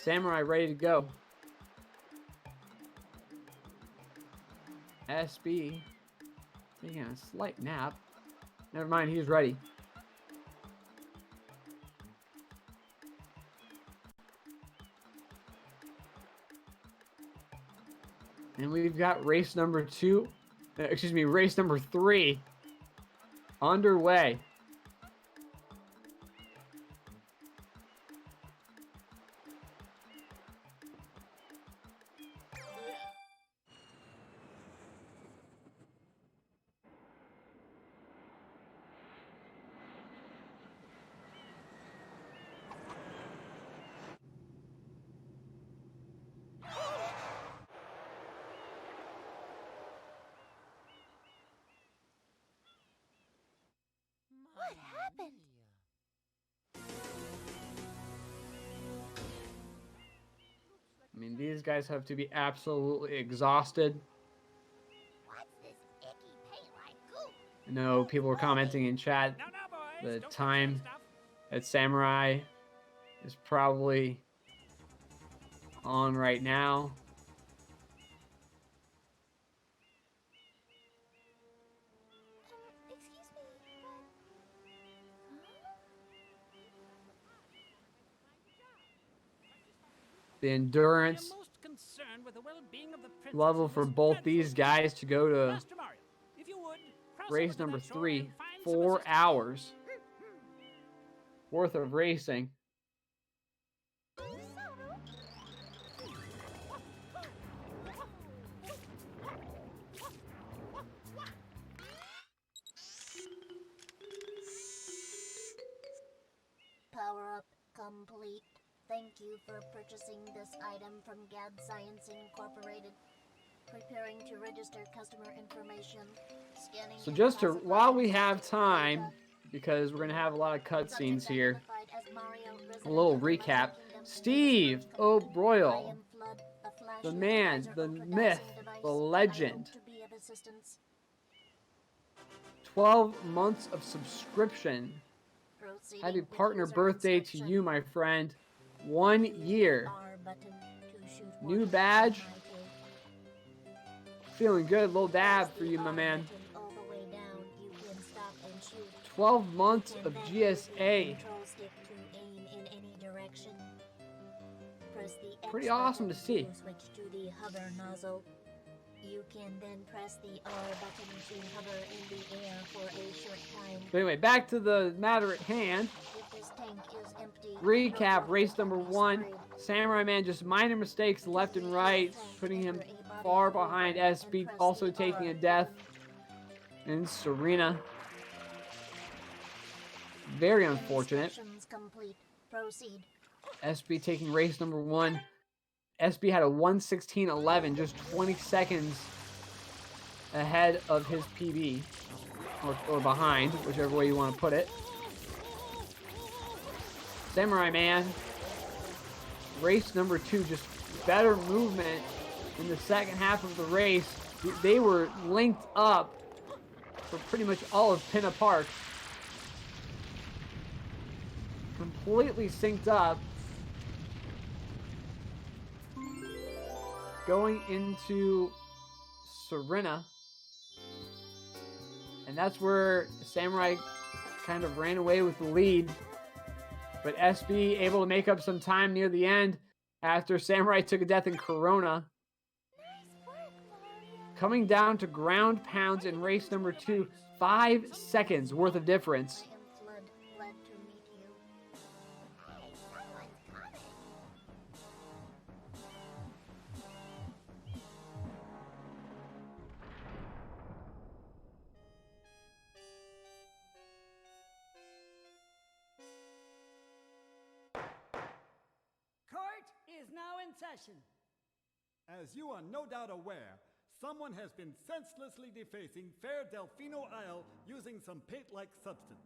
Samurai ready to go. SB taking a slight nap. Never mind, he's ready. And we've got race number 3 underway. What happened? I mean, these guys have to be absolutely exhausted. What's this icky paint like goo? I know people were commenting in chat. Now, boys, The don't time touch stuff. that Samurai is probably on right now. Excuse me, The endurance I'm most concerned with the well-being of the princess level in for this both dreadful these guys to go to Master Mario, if you would, cross race over to number that shore 3, and find some 4 assistance. hours worth of racing. Power up complete. Thank you for purchasing this item from Gad Science Incorporated. Preparing to register customer information. Scanning. So just to, while we have time, because we're going to have a lot of cutscenes here, a little recap. Steve O'Broyle, the man, the myth, the legend. 12 months of subscription. Happy partner birthday to you, my friend. 1 year. New badge. Feeling good. Little dab for you, my man. 12 months of GSA. Pretty awesome to see. You can then press the R button to hover in the air for a short time. But anyway, back to the matter at hand. If this tank is empty, Recap race number 1. Samurai1man just minor mistakes left and right, putting him far behind SB, also taking a death. And Serena. Very unfortunate. Complete. Proceed. SB taking race number 1. SB had a 1:16.11, just 20 seconds ahead of his PB. Or behind, whichever way you want to put it. Samurai1man. Race number 2, just better movement in the second half of the race. They were linked up for pretty much all of Pinna Park. Completely synced up. Going into Serena. And that's where Samurai kind of ran away with the lead. But SB able to make up some time near the end after Samurai took a death in Corona. Coming down to ground pounds in race number 2, 5 seconds worth of difference. Is now in session. As you are no doubt aware, someone has been senselessly defacing Fair Delfino Isle using some paint-like substance.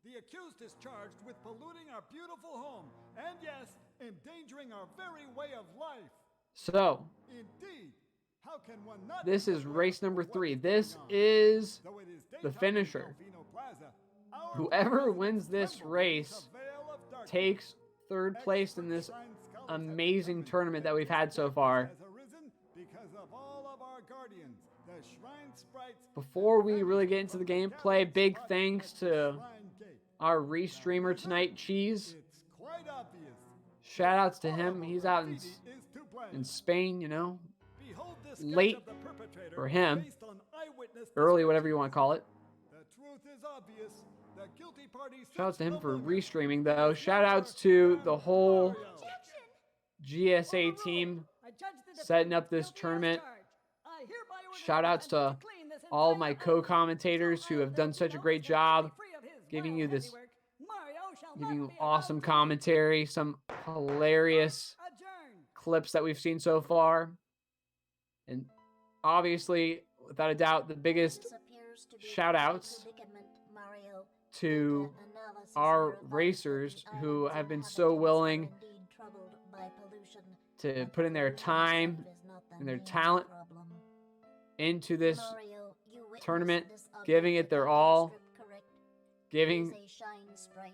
The accused is charged with polluting our beautiful home, and yes, endangering our very way of life. So, indeed, how can one not? This is race number 3. This is the finisher. Whoever wins this race takes third place in this amazing tournament that we've had so far. Has arisen because of all of our guardians, the shrine sprites. Before we really get into the gameplay, big thanks to Shrine Gate. our restreamer tonight, Cheese. It's quite obvious. Shout outs to him. He's out Graffiti is to blame. in Spain, you know. Behold this sketch Late of the perpetrator for him. based on eyewitness Early, whatever you want to call it. The truth is obvious. The guilty party Shout outs to him for sits no longer restreaming, though. Shout outs to the whole Mario. GSA team I judge the setting up this defendant guilty as tournament. charged. I hereby order Shout the outs to defendant clean this all entire my island. co-commentators who have done such a great job Free of his giving vile you this, handiwork, Mario shall giving not you be allowed awesome to commentary, some hilarious adjourn. clips that we've seen so far. And obviously, without a doubt, the biggest This appears to be shout outs predicament, Mario. to Data analysis our verifies that racers the who island's have been so inhabitants are willing indeed troubled by pollution, to but put in their pollution time itself is not the and their main talent problem. into this Mario, you witnessed tournament, this object giving it their that all, strip correct. giving It is a shine sprite.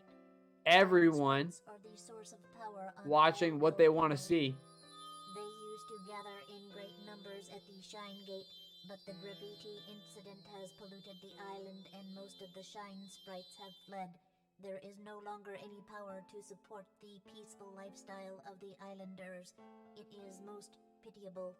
everyone Shine sprites are the source of power on watching all what they want to worlds. see. They used to gather in great numbers at the Shine Gate, but the graffiti incident has polluted the island and most of the Shine sprites have fled. There is no longer any power to support the peaceful lifestyle of the islanders. It is most pitiable.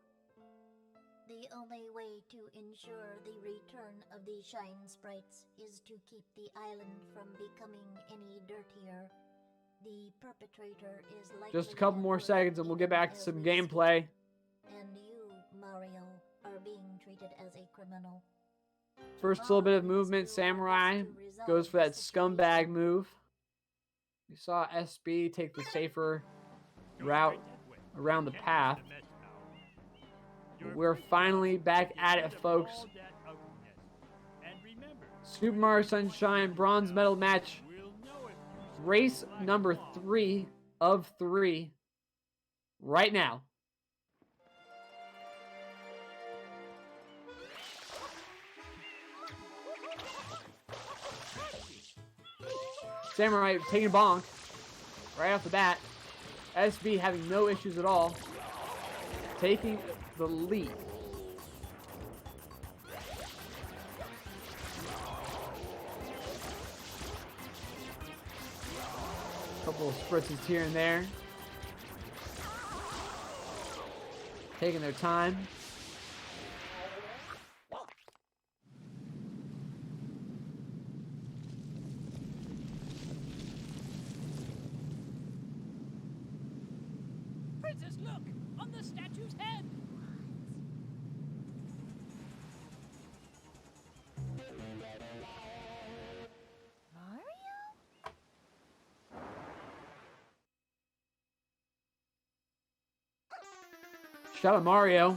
The only way to ensure the return of the Shine sprites is to keep the island from becoming any dirtier. The perpetrator is likely Just a couple more at work seconds and we'll get even back to as some we speak. gameplay. And you, Mario, are being treated as a criminal. First little bit of movement, Samurai goes for that scumbag move. We saw SB take the safer route around the path. But we're finally back at it, folks. Super Mario Sunshine bronze medal match. Race number 3 of 3 right now. Samurai taking a bonk right off the bat. SB having no issues at all. Taking the lead. Couple of spritzes here and there. Taking their time. Princess, look! On the statue's head! Shout out Mario.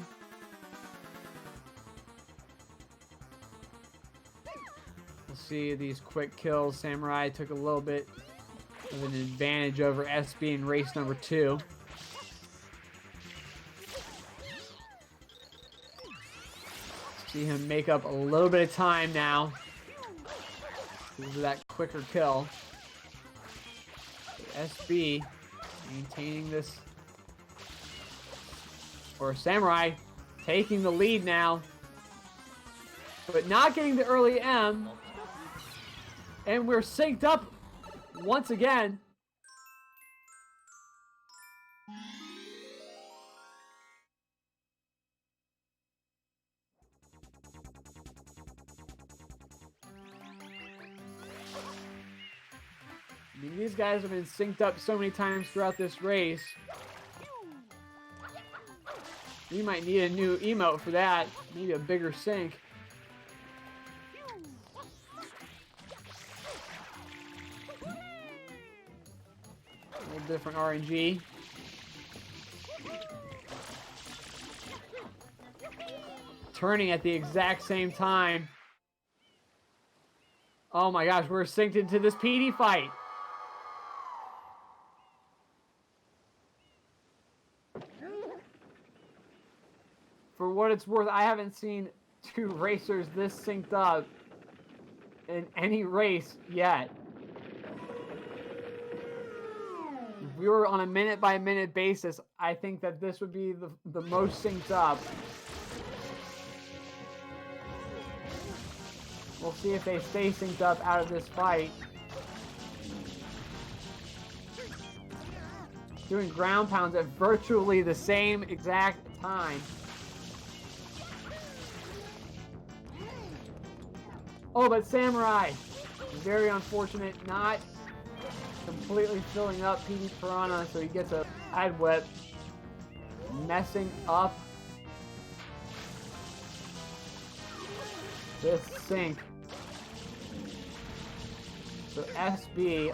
We'll see these quick kills. Samurai took a little bit of an advantage over SB in race number 2. See him make up a little bit of time now. Because of that quicker kill. SB maintaining this. Or Samurai taking the lead now. But not getting the early M. And we're synced up once again. I mean, these guys have been synced up so many times throughout this race. We might need a new emote for that. Maybe a bigger sync. A little different RNG. Turning at the exact same time. Oh my gosh, we're synced into this PD fight. For what it's worth, I haven't seen two racers this synced up in any race yet. If we were on a minute-by-minute basis, I think that this would be the most synced up. We'll see if they stay synced up out of this fight. Doing ground pounds at virtually the same exact time. Oh, but Samurai, very unfortunate, not completely filling up PD Piranha, so he gets a side whip, messing up this sync. So SB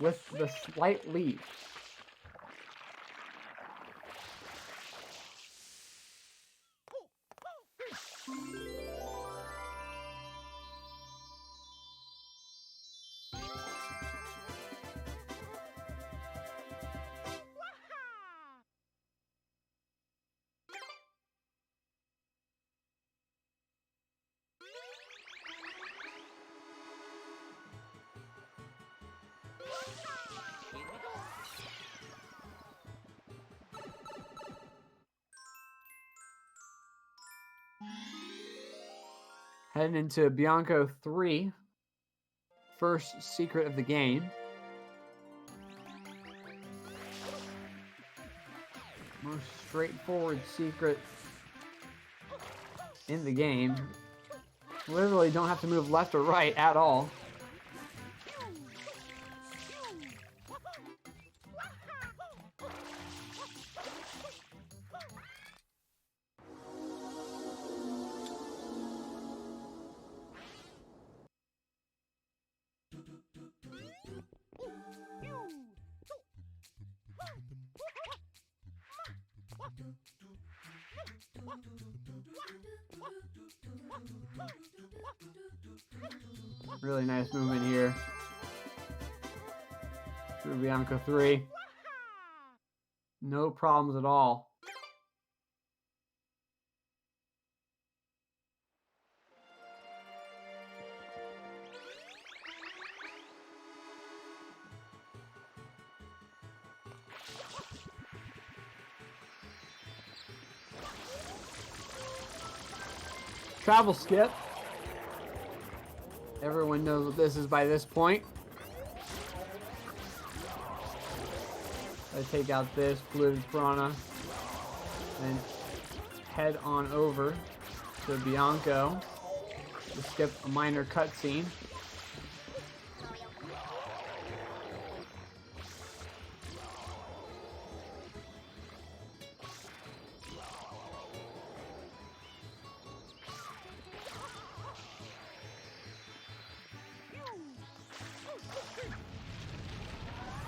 with the slight lead. Heading into Bianco 3, first secret of the game. Most straightforward secret in the game. Literally don't have to move left or right at all. Really nice movement here through Bianco 3. No problems at all. Travel skip. Everyone knows what this is by this point. I take out this polluted piranha and head on over to Bianco to skip a minor cutscene.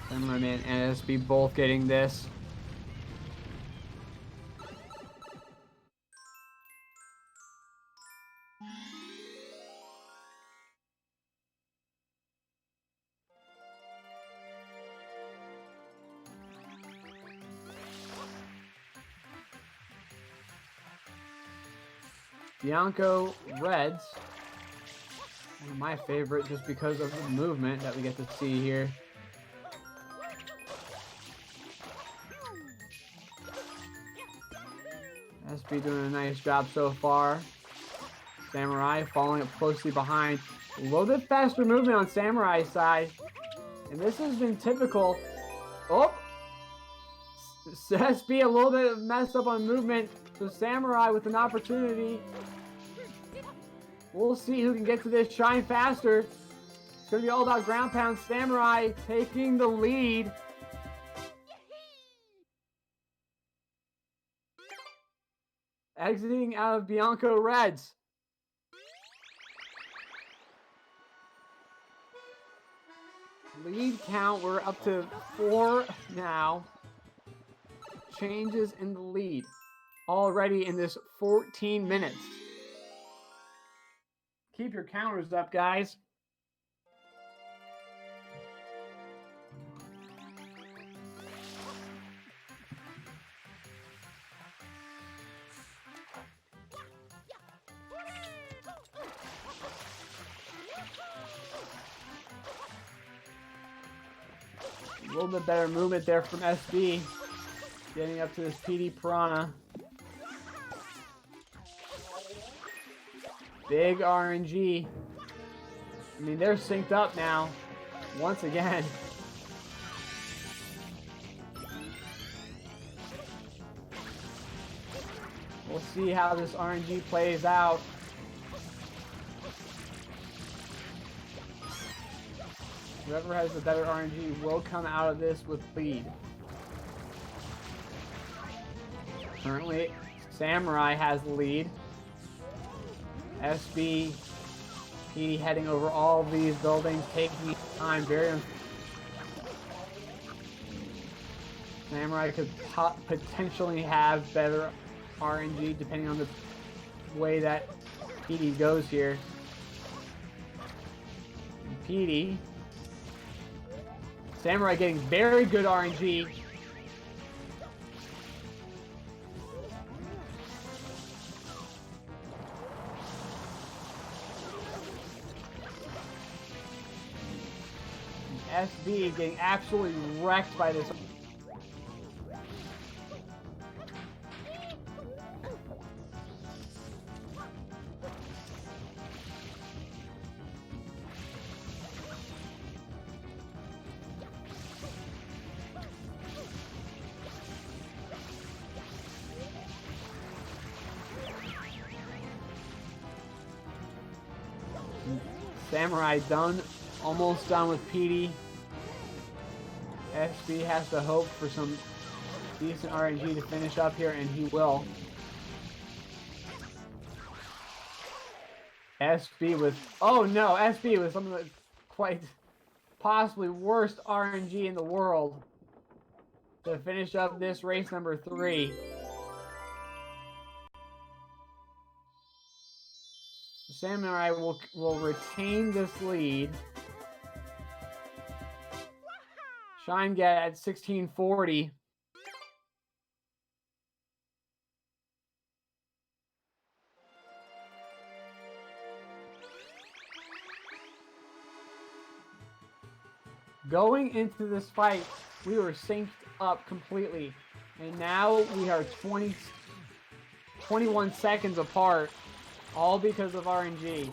Samura1man and SB both getting this. Bianco Reds, one of my favorite just because of the movement that we get to see here. SB doing a nice job so far. Samurai following up closely behind. A little bit faster movement on Samurai's side. And this has been typical. Oh! SB a little bit messed up on movement. So Samurai with an opportunity. We'll see who can get to this shine faster. It's going to be all about ground pound. Samurai taking the lead. Exiting out of Bianco Reds. Lead count, we're up to 4 now. Changes in the lead already in this 14 minutes. Keep your counters up, guys. little bit better movement there from SB. Getting up to this PD Piranha. Big RNG. I mean, they're synced up now. Once again. We'll see how this RNG plays out. Whoever has the better RNG will come out of this with lead. Currently, Samurai has the lead. SB, he heading over all of these buildings, taking time. Samurai could potentially have better RNG depending on the way that PD goes here. And PD, Samurai getting very good RNG. SB getting absolutely wrecked by this. Samurai done, almost done with PD. SB has to hope for some decent RNG to finish up here, and he will. SB with, oh no, SB with some of the quite possibly worst RNG in the world to finish up this race number 3. Samurai will retain this lead. Shine get at 1640. Going into this fight, we were synced up completely. And now we are 21 seconds apart, all because of RNG.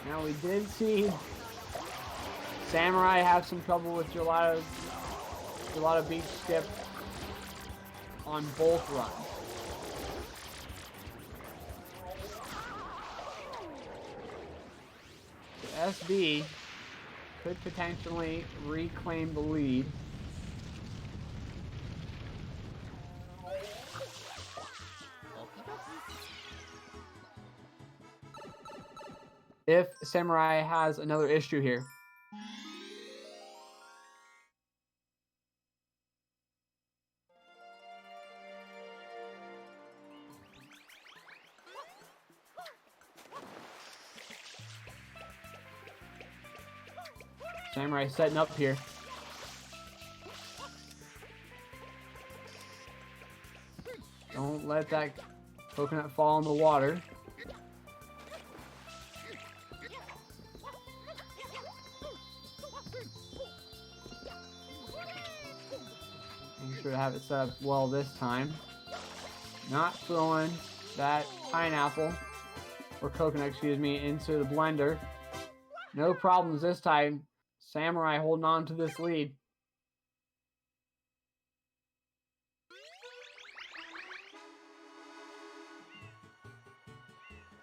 Now we did see Samurai have some trouble with Gelato Beach Skip on both runs. SB could potentially reclaim the lead. If Samurai has another issue here. Samurai setting up here. Don't let that coconut fall in the water. Make sure to have it set up well this time. Not throwing that pineapple, or coconut, excuse me, into the blender. No problems this time. Samurai holding on to this lead.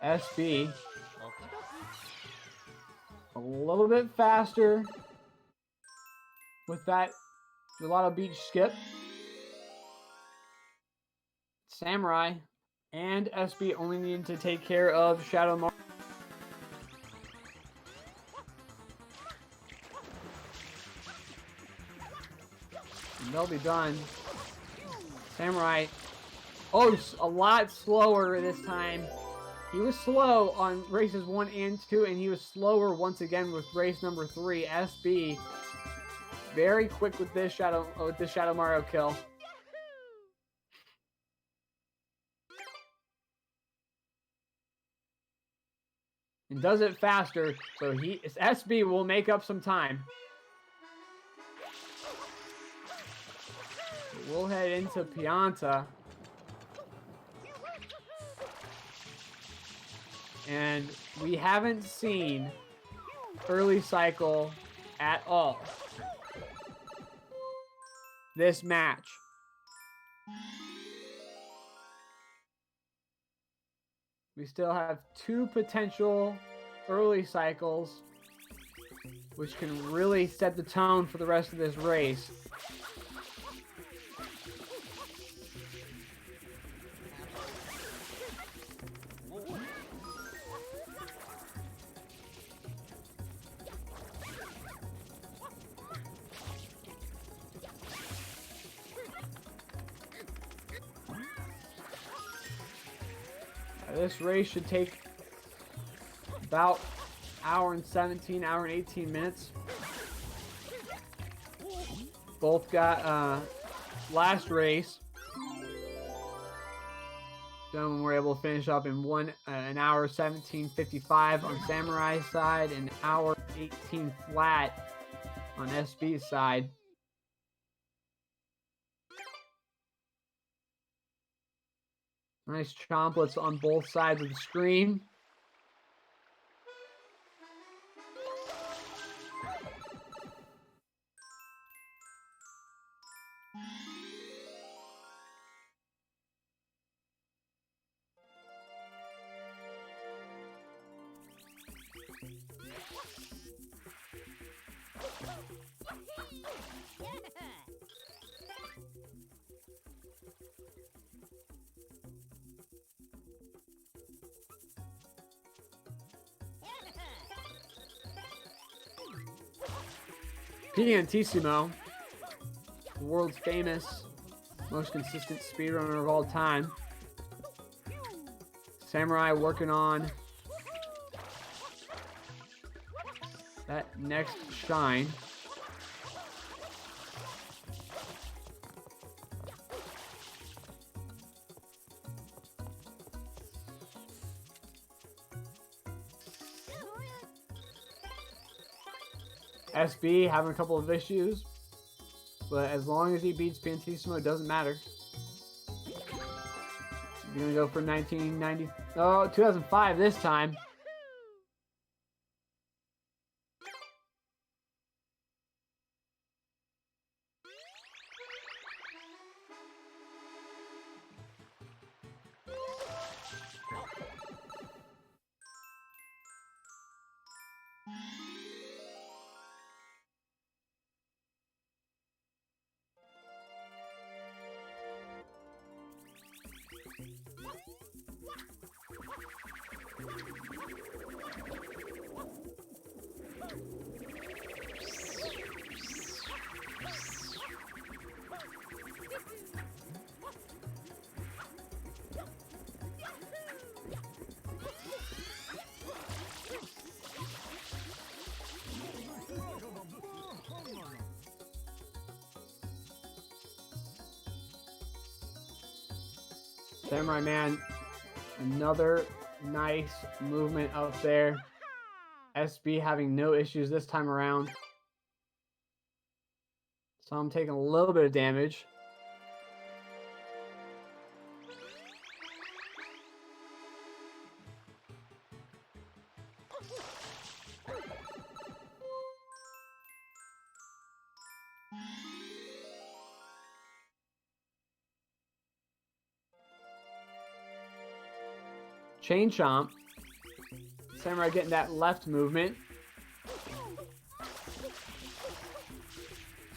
SB a little bit faster with that Gelato Beach skip. Samurai and SB only need to take care of Shadow Mario. They'll be done. Samurai, oh, a lot slower this time. He was slow on races 1 and 2, and he was slower once again with race number 3. SB very quick with this Shadow Mario kill. And does it faster, so SB will make up some time. We'll head into Pianta. And we haven't seen early cycle at all this match. We still have 2 potential early cycles, which can really set the tone for the rest of this race. This race should take about hour and 18 minutes. Both got last race. Gentlemen were able to finish up in an hour 17:55 on Samurai's side, and an hour 18 flat on SB's side. Nice chomplets on both sides of the screen. Piantissimo, the world's famous, most consistent speedrunner of all time. Samurai working on that next shine. SB having a couple of issues, but as long as he beats Piantissimo, it doesn't matter. He's gonna go for 2005 this time. Samura1man, another nice movement up there. SB having no issues this time around. So I'm taking a little bit of damage. Chain chomp. Samurai getting that left movement.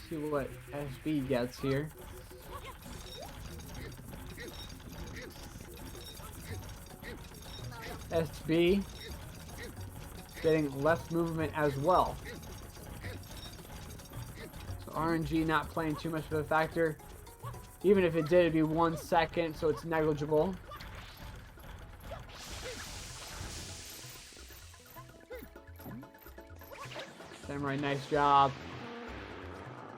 See what SB gets here. SB getting left movement as well. So RNG not playing too much of a factor. Even if it did, it'd be 1 second, so it's negligible. Samurai, nice job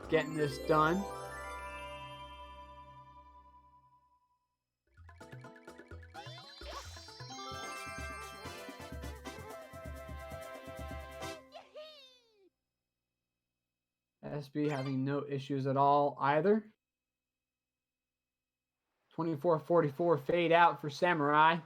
getting this done. SB having no issues at all either. 24-44 fade out for Samurai.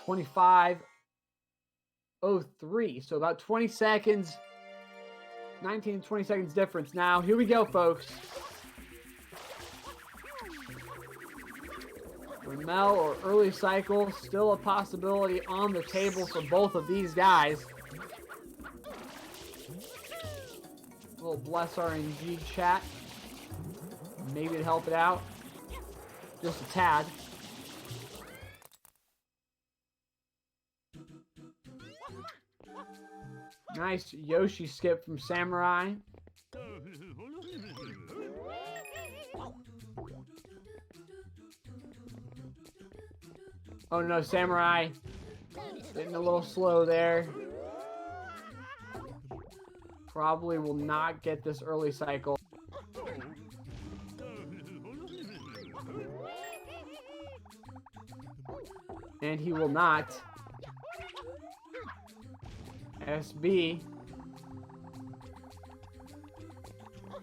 .25:03, so about 20 seconds, 19 to 20 seconds difference. Now, here we go, folks. Ramel or early cycle, still a possibility on the table for both of these guys. A little bless RNG chat, maybe to help it out, just a tad. Nice Yoshi skip from Samurai. Oh no, Samurai getting a little slow there. Probably will not get this early cycle. And he will not. SB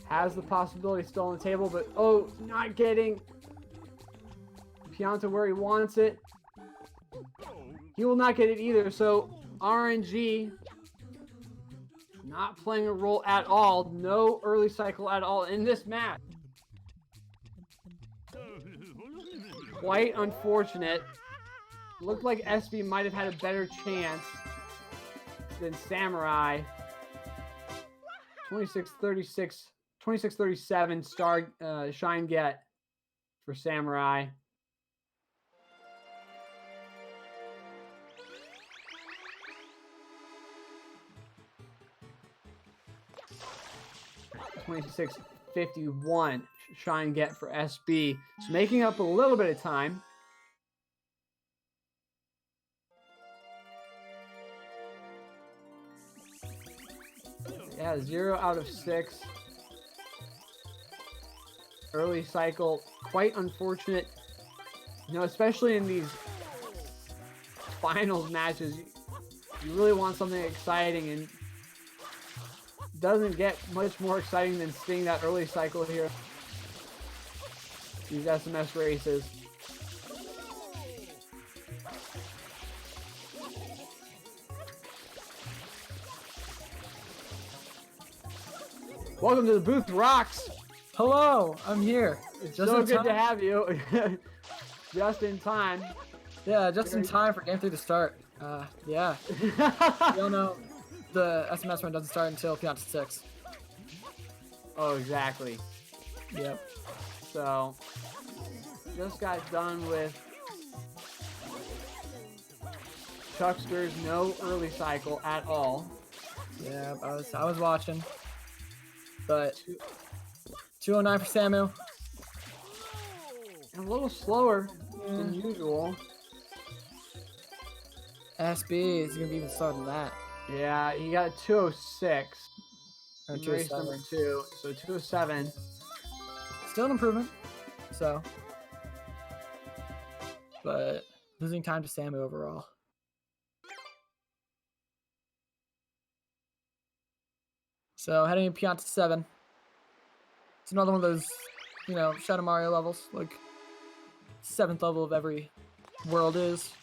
has the possibility still on the table, but oh, not getting Pianta where he wants it. He will not get it either, so RNG not playing a role at all. No early cycle at all in this match. Quite unfortunate. Looked like SB might have had a better chance than Samurai. 26-36, 26-37 star shine get for Samurai. .26:51 shine get for SB. It's making up a little bit of time. Yeah, 0 out of 6. Early cycle, quite unfortunate. You know, especially in these finals matches, you really want something exciting, and doesn't get much more exciting than seeing that early cycle here. These SMS races. Welcome to the booth, Rocks. Hello, I'm here. It's so good to have you. Just in time. Yeah, just in time for game 3 to start. Yeah. You all know the SMS run doesn't start until Pianta 6. Oh, exactly. Yep. So, just got done with Chucksters, no early cycle at all. Yeah, I was watching. But 209 for Samu. And a little slower than usual. SB is gonna be even slower than that. Yeah, he got 206. Or in race number 2, so 207. Still an improvement. So, but losing time to Samu overall. So heading to Pianta 7. It's another one of those, you know, Shadow Mario levels, like 7th level of every world is.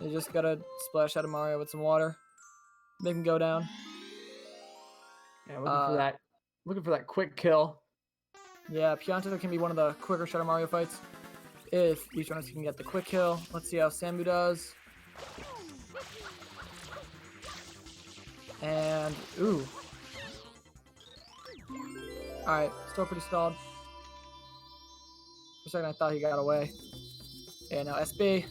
You just gotta splash Shadow Mario with some water, make him go down. Yeah, looking for that quick kill. Yeah, Pianta can be one of the quicker Shadow Mario fights if each one of us can get the quick kill. Let's see how Samu does. And ooh. Alright, still pretty stalled. For a second I thought he got away. And now SB.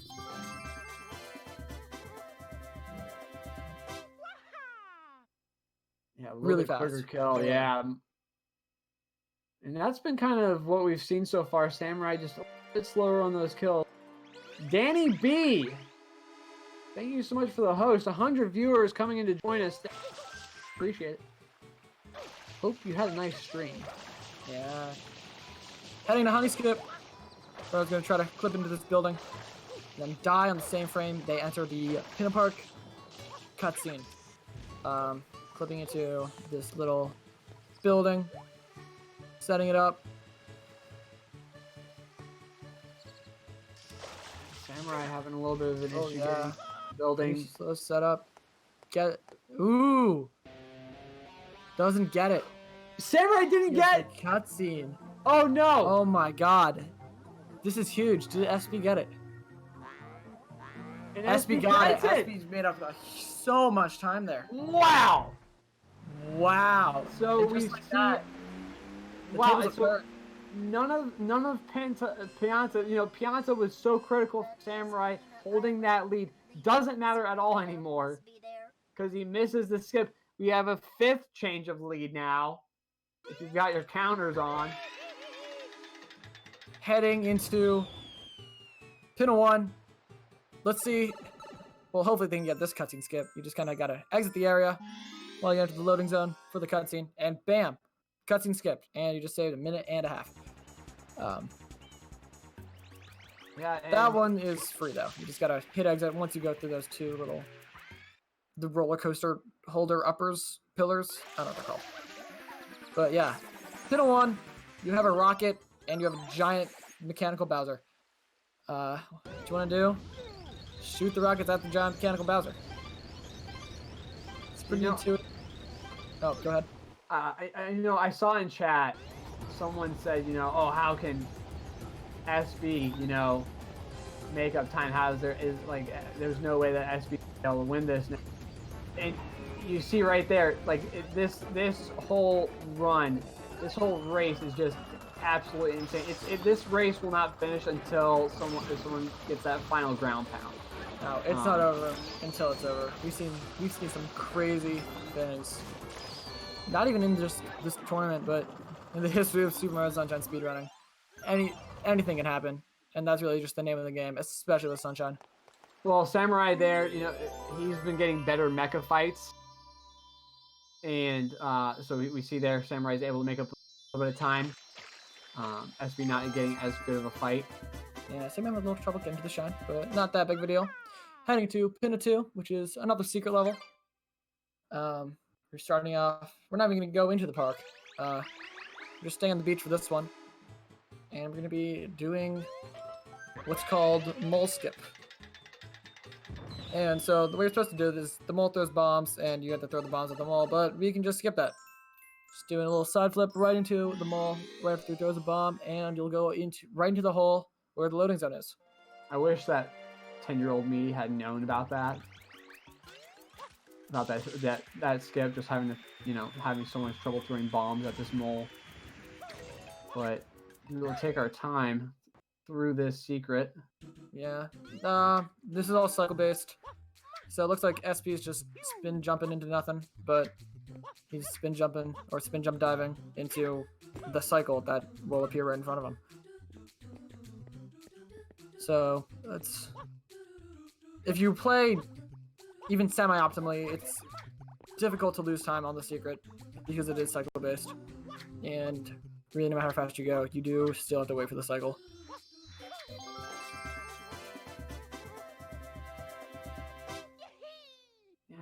Yeah, really fast. Quicker kill, yeah. And that's been kind of what we've seen so far. Samurai just a bit slower on those kills. Danny B, thank you so much for the host. 100 viewers coming in to join us. Appreciate it. Hope you had a nice stream. Yeah. Heading to Honey Skip. I was going to try to clip into this building. Then die on the same frame. They enter the Pinna Park cutscene. Clipping into this little building. Setting it up. Samurai having a little bit of an issue yeah. getting building. Slow setup. Get it. Ooh. Doesn't get it. Samurai didn't get the cutscene. Oh no! Oh my god. This is huge. Did SB get it? And SB got it. SB's made up so much time there. Wow! Wow. So and we just like see. that, the Wow! tables So are none of Pianta. You know, Pianta was so critical for Samurai holding that lead. Doesn't matter at all anymore because he misses the skip. We have a 5th change of lead now. If you've got your counters on. heading into Pinna 1. Let's see. Well, hopefully they can get this cutscene skip. You just kind of got to exit the area while you enter the loading zone for the cutscene. And bam, cutscene skipped. And you just saved a minute and a half. Yeah, that one is free, though. You just got to hit exit once you go through those two little... the roller coaster holder uppers, pillars. I don't know what they're called. But yeah, Pinna 1, you have a rocket, and you have a giant mechanical Bowser. What you want to do? Shoot the rockets at the giant mechanical Bowser. It's pretty intuitive. Oh, go ahead. I saw in chat, someone said, oh, how can SB, make up time? There's no way that SB will be able to win this. And you see right there, this whole run, this whole race is just absolutely insane. This race will not finish until someone gets that final ground pound. No, it's not over until it's over. We've seen some crazy things. Not even in just this tournament, but in the history of Super Mario Sunshine speedrunning. Anything can happen, and that's really just the name of the game, especially with Sunshine. Well, Samurai there, he's been getting better mecha fights. And so we see there Samurai's able to make up a little bit of time. SB not getting as good of a fight. Yeah, Samurai had a little trouble getting to the shine, but not that big of a deal. Heading to Pinna 2, which is another secret level. We're starting off... We're not even going to go into the park. We're just staying on the beach for this one. And we're going to be doing what's called mole skip. And so the way you're supposed to do it is the mole throws bombs, and you have to throw the bombs at the mole, but we can just skip that. Just doing a little side flip right into the mole, right after he throws a bomb, and you'll go right into the hole where the loading zone is. I wish that 10-year-old me had known about that. About that skip, just having to, having so much trouble throwing bombs at this mole. But we'll take our time through this secret. Yeah. This is all cycle-based. So it looks like SB is just spin jumping into nothing, but he's spin jumping or spin jump diving into the cycle that will appear right in front of him. So that's... If you play even semi-optimally, it's difficult to lose time on the secret because it is cycle-based. And really, no matter how fast you go, you do still have to wait for the cycle.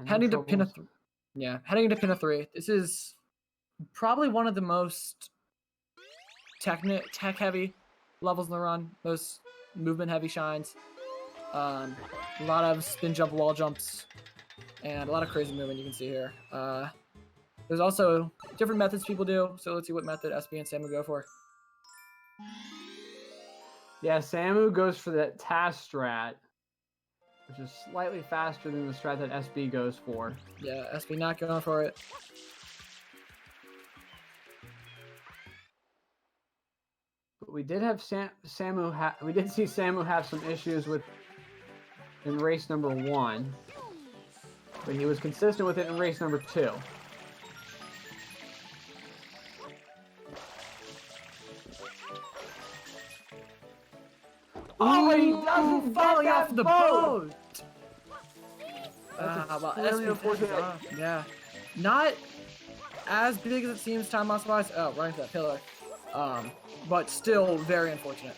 Heading to Pinna 3. Yeah, heading to Pinna 3. This is probably one of the most tech-heavy levels in the run. Most movement-heavy shines. A lot of spin jump, wall jumps, and a lot of crazy movement you can see here. There's also different methods people do, so let's see what method SB and Samu go for. Yeah, Samu goes for that task strat, which is slightly faster than the strat that SB goes for. Yeah, SB not going for it. But we did have we did see Samu have some issues in race number 1, but he was consistent with it in race number 2. Oh, and he Ooh, doesn't falling get off that the boat. boat. That's Well, extremely SB unfortunate. Yeah, not as big as it seems time loss wise. Oh, right into that pillar. But still very unfortunate.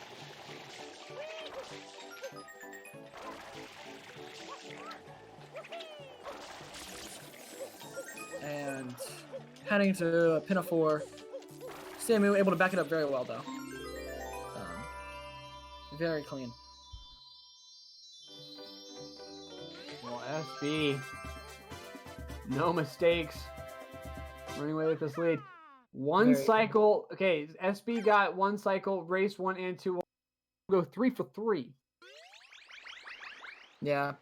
And heading to a pin of 4. Samu able to back it up very well though. Very clean. Well, SB, no mistakes. Running away with this lead. One Very- cycle. Okay, SB got 1 cycle. Race 1 and 2. We'll go 3 for 3. Yeah.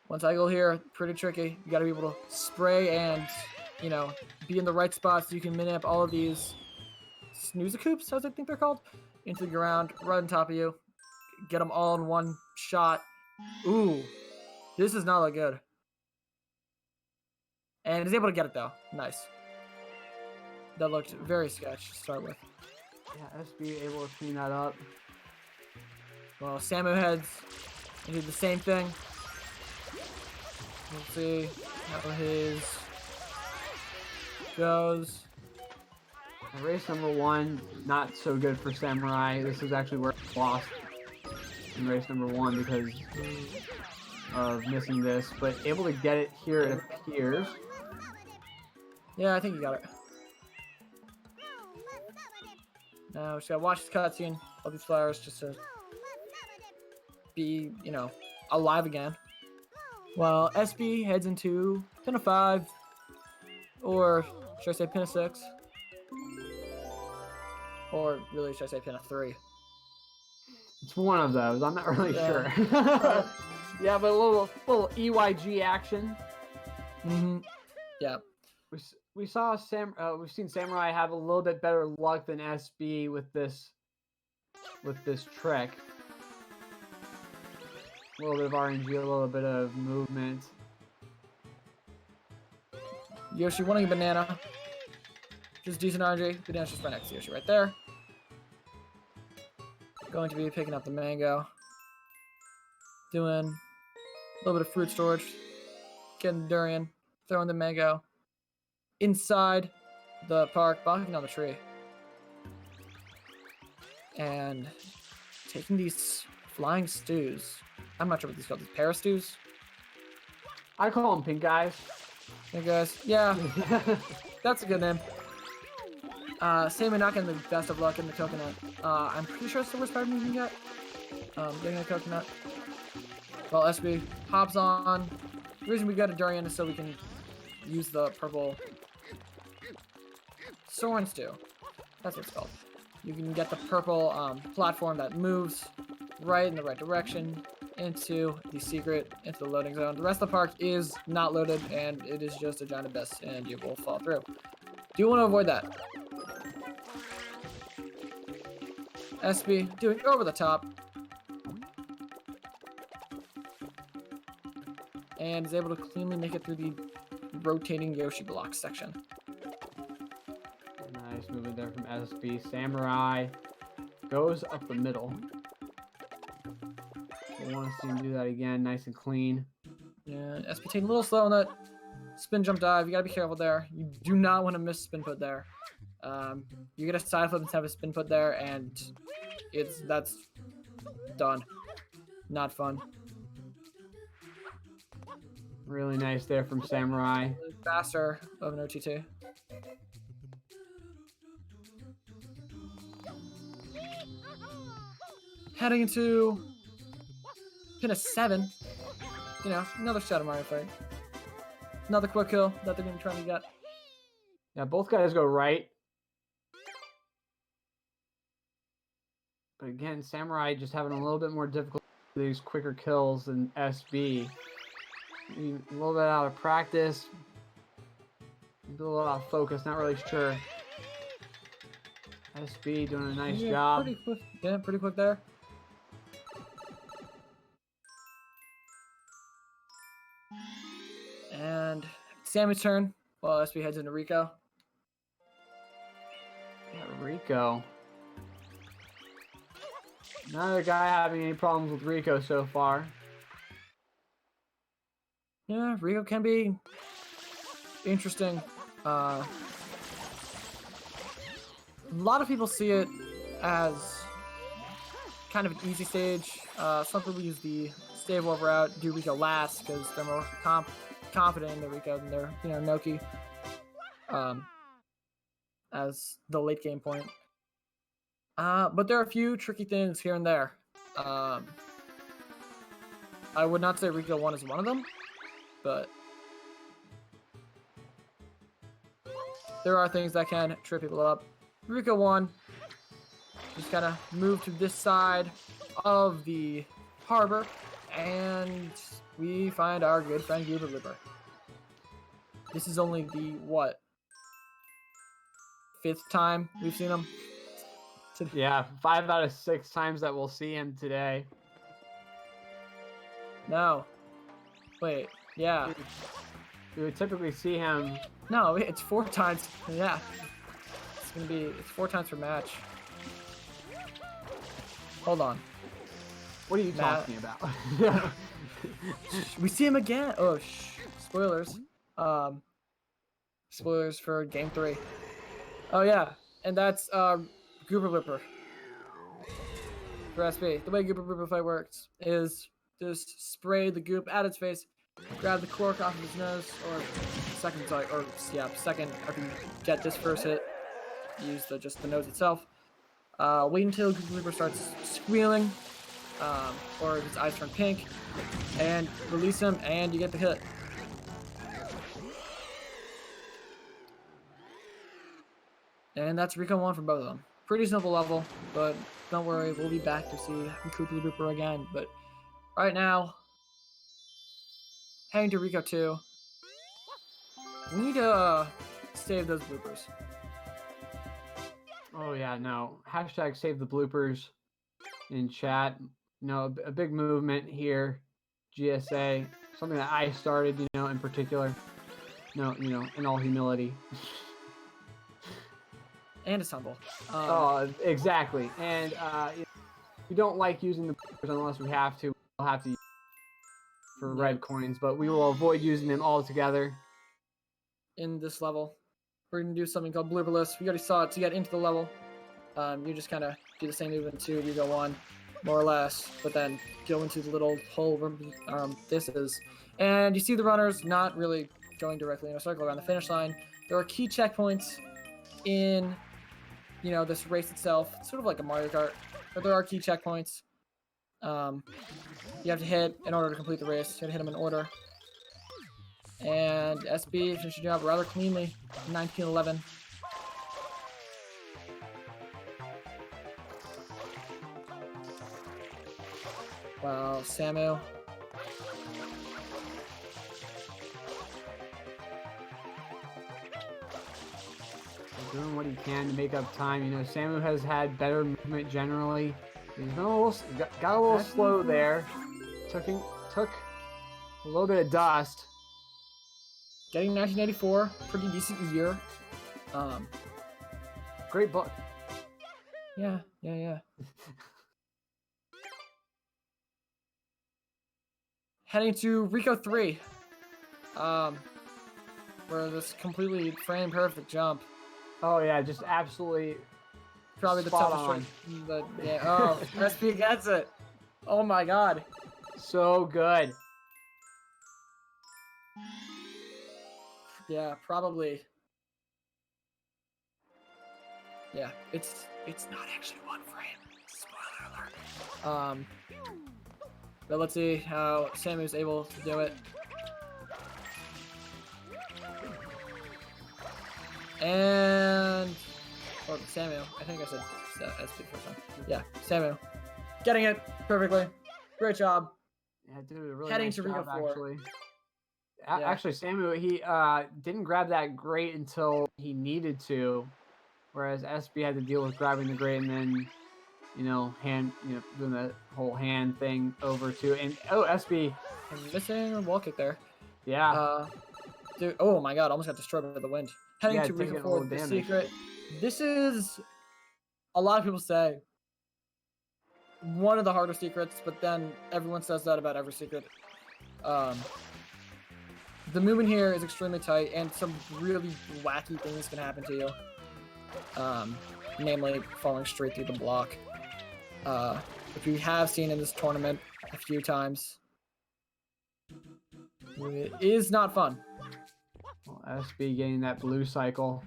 One cycle here, pretty tricky. You gotta be able to spray and, you know, be in the right spots so you can min up all of these snooze-a-coops, as I think they're called, into the ground, right on top of you. Get them all in one shot. Ooh, this does not look good. And is able to get it though. Nice. That looked very sketch to start with. Yeah, SB able to clean that up. Well, Samu heads into the same thing. Let's see how his goes. And race number 1, not so good for Samurai. This is actually where he lost in race number 1 because of missing this, but able to get it here, it appears. Yeah, I think you got it. Now we just gotta watch this cutscene of these flowers just to be, you know, alive again. Well, SB heads into pin of 5, or should I say pin of 6? Or really, should I say pin of 3? It's one of those. I'm not really Yeah. sure. Yeah, but a little EYG action. Yeah. We've seen Samurai have a little bit better luck than SB with this trick. A little bit of RNG, a little bit of movement. Yoshi wanting a banana. Just decent RNG. Banana's just right next to Yoshi right there. Going to be picking up the mango. Doing a little bit of fruit storage. Getting the durian. Throwing the mango inside the park, bonking on the tree. And taking these flying stews. I'm not sure what these called. These parastews? I call them pink eyes. Hey guys. Yeah, that's a good name. Same and not getting the best of luck in the coconut. I'm pretty sure it's the worst part you can get. Getting a coconut. Well, SB hops on. The reason we got a durian is so we can use the purple Soren stew. That's what it's called. You can get the purple platform that moves right in the right direction into the secret, into the loading zone. The rest of the park is not loaded, and it is just a giant abyss, and you will fall through. Do you want to avoid that? SB doing over the top. And is able to cleanly make it through the rotating Yoshi block section. Nice movement there from SB. Samurai goes up the middle. We want to see him do that again, nice and clean. Yeah, SB taking a little slow on that spin jump dive. You gotta be careful there. You do not want to miss spin put there. You get a side flip instead of a spin put there, and that's done. Not fun. Really nice there from Samurai. Faster of an OT2. Heading into pin of 7. You know, another Shadow Mario fight. Another quick kill that they're going to be trying to get. Yeah, both guys go right. But again, Samurai just having a little bit more difficulty with these quicker kills than SB. A little bit out of practice. A little out of focus, not really sure. SB doing a nice job. Pretty quick. Yeah, pretty quick there. And Sammy's turn while SB heads into Rico. Yeah, Rico. Another guy having any problems with Rico so far. Yeah, Rico can be interesting. A lot of people see it as kind of an easy stage. Some people use the stable route, do Rico last because they're more confident in the Rico than their, Noki. As the late game point. But there are a few tricky things here and there. I would not say Rico 1 is one of them, but there are things that can trip people up. Rico 1, just gotta move to this side of the harbor, and we find our good friend Goober Looper. This is only the, what, 5th time we've seen him? Yeah, 5 out of 6 times that we'll see him today. No. Wait, yeah. We would typically see him. No, it's 4 times. Yeah. It's 4 times per match. Hold on. What are you talking about? We see him again. Oh, spoilers. Spoilers for game 3. Oh yeah, and that's Goober Looper for SB. The way Goober Looper fight works is just spray the goop at its face, grab the cork off of his nose, or second after you get this first hit, use just the nose itself. Wait until Goober Looper starts squealing, or his eyes turn pink, and release him, and you get the hit. And that's Rico 1 for both of them. Pretty simple level, but don't worry, we'll be back to see Koopa Looper again. But right now, heading to Rico 2, we need to save those bloopers. Oh yeah, no. Hashtag save the bloopers in chat. No, a big movement here. GSA, something that I started, in particular. No, in all humility. And it's humble. Exactly. And we don't like using the bloopers unless we have to. We'll have to use for red coins, but we will avoid using them altogether. In this level, we're going to do something called blooperless. We already saw it to get into the level. You just kind of do the same movement too. You go on, more or less, but then go into the little hole where this is. And you see the runners not really going directly in a circle around the finish line. There are key checkpoints in this race itself. It's sort of like a Mario Kart, but there are key checkpoints. You have to hit in order to complete the race. You have to hit them in order. And SB finished the job rather cleanly. 19-11. Wow, Samu. Doing what he can to make up time. Samu has had better movement generally. He's been got a little slow there. Took a little bit of dust. Getting 1984, pretty decent year. Great book. Yeah. Heading to Rico 3. Where this completely frame perfect jump. Oh yeah, just absolutely probably the spot toughest on. one. But yeah, oh, SP gets it. Oh my god. So good. Yeah, probably. Yeah, it's not actually one frame. Spoiler alert. But let's see how Samu's able to do it. And Samu, I think I said SP first time. Yeah, Samu, getting it perfectly. Great job. Yeah, did a really Heading nice to Rico job, 4. actually. Yeah. Actually, Samu, he didn't grab that grate until he needed to, whereas SB had to deal with grabbing the grate and then, doing the whole hand thing over too. And SB, I'm missing a wall kick there. Yeah. Dude, oh my god, almost got destroyed by the wind. Heading to taking Rico a 4, little the damage. secret. This is, a lot of people say, one of the harder secrets, but then everyone says that about every secret. The movement here is extremely tight, and some really wacky things can happen to you. Namely, falling straight through the block. Which we have seen in this tournament a few times. It is not fun. Well, SB getting that blue cycle.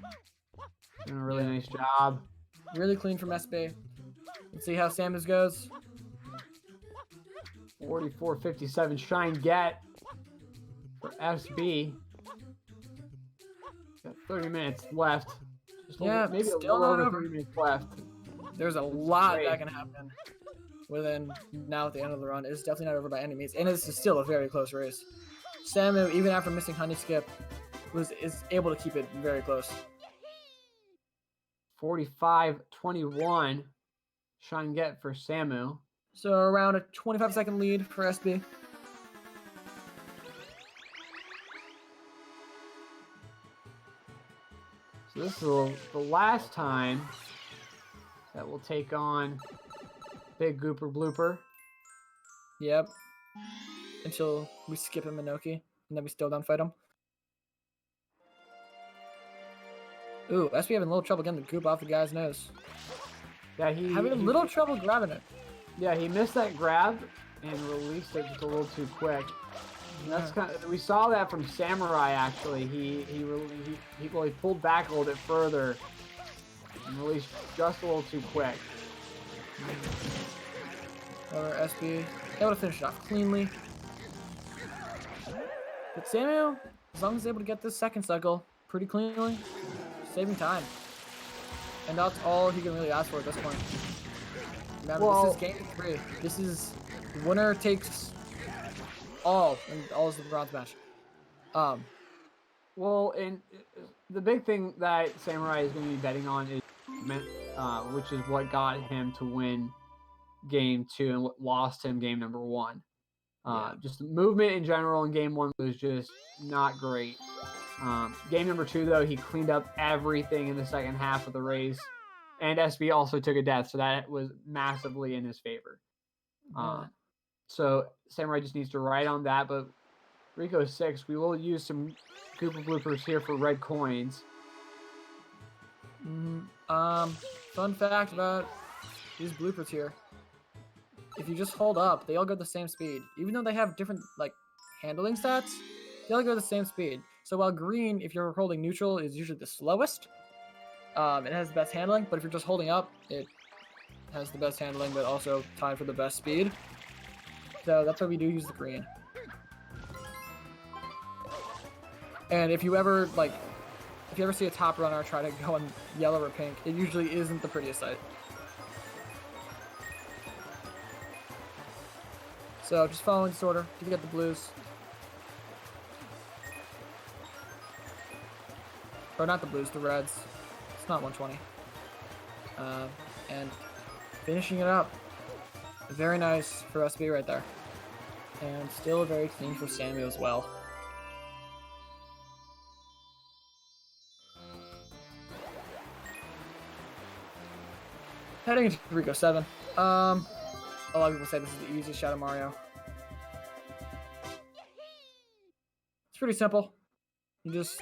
Doing a really nice job. Really clean from SB. Let's see how Samus goes. 44.57 Shine Get for SB. Got 30 minutes left. Just maybe a little over 30 minutes left. There's a lot that can happen within now at the end of the run. It's definitely not over by any means, and it's still a very close race. Samu, even after missing Honey Skip, is able to keep it very close. 45-21 Shine Get for Samu. So around a 25-second lead for SB. So this is the last time that we'll take on Big Gooper Blooper. Yep. Until we skip a Minoki, and then we still don't fight him. Ooh, SB having a little trouble getting the goop off the guy's nose. Yeah, having a little trouble grabbing it. Yeah, he missed that grab and released it just a little too quick. And that's kind of, we saw that from Samurai actually. He pulled back a little bit further and released just a little too quick. Or SB able to finish it off cleanly. But Samuel, as long as he's able to get this second cycle pretty cleanly, saving time. And that's all he can really ask for at this point. Remember, this is game 3. This is winner takes all, and all is the bronze match. Well, and the big thing that Samurai is going to be betting on is, which is what got him to win game 2 and what lost him game number 1. Just movement in general in game 1 was just not great. Game number 2, though, he cleaned up everything in the second half of the race. And SB also took a death, so that was massively in his favor. So Samurai just needs to ride on that, but Rico 6, we will use some Koopa Bloopers here for red coins. Fun fact about these bloopers here. If you just hold up, they all go the same speed. Even though they have different, like, handling stats, they all go the same speed. So while green, if you're holding neutral, is usually the slowest, it has the best handling, but if you're just holding up, it has the best handling, but also tied for the best speed. So that's why we do use the green. And if you ever, see a top runner try to go in yellow or pink, it usually isn't the prettiest sight. So just following this order to get the blues. Or not the blues, the reds. It's not 120. And finishing it up. Very nice for SB right there. And still very clean for Samuel as well. Heading into Rico 7. A lot of people say this is the easiest Shadow Mario. It's pretty simple. You just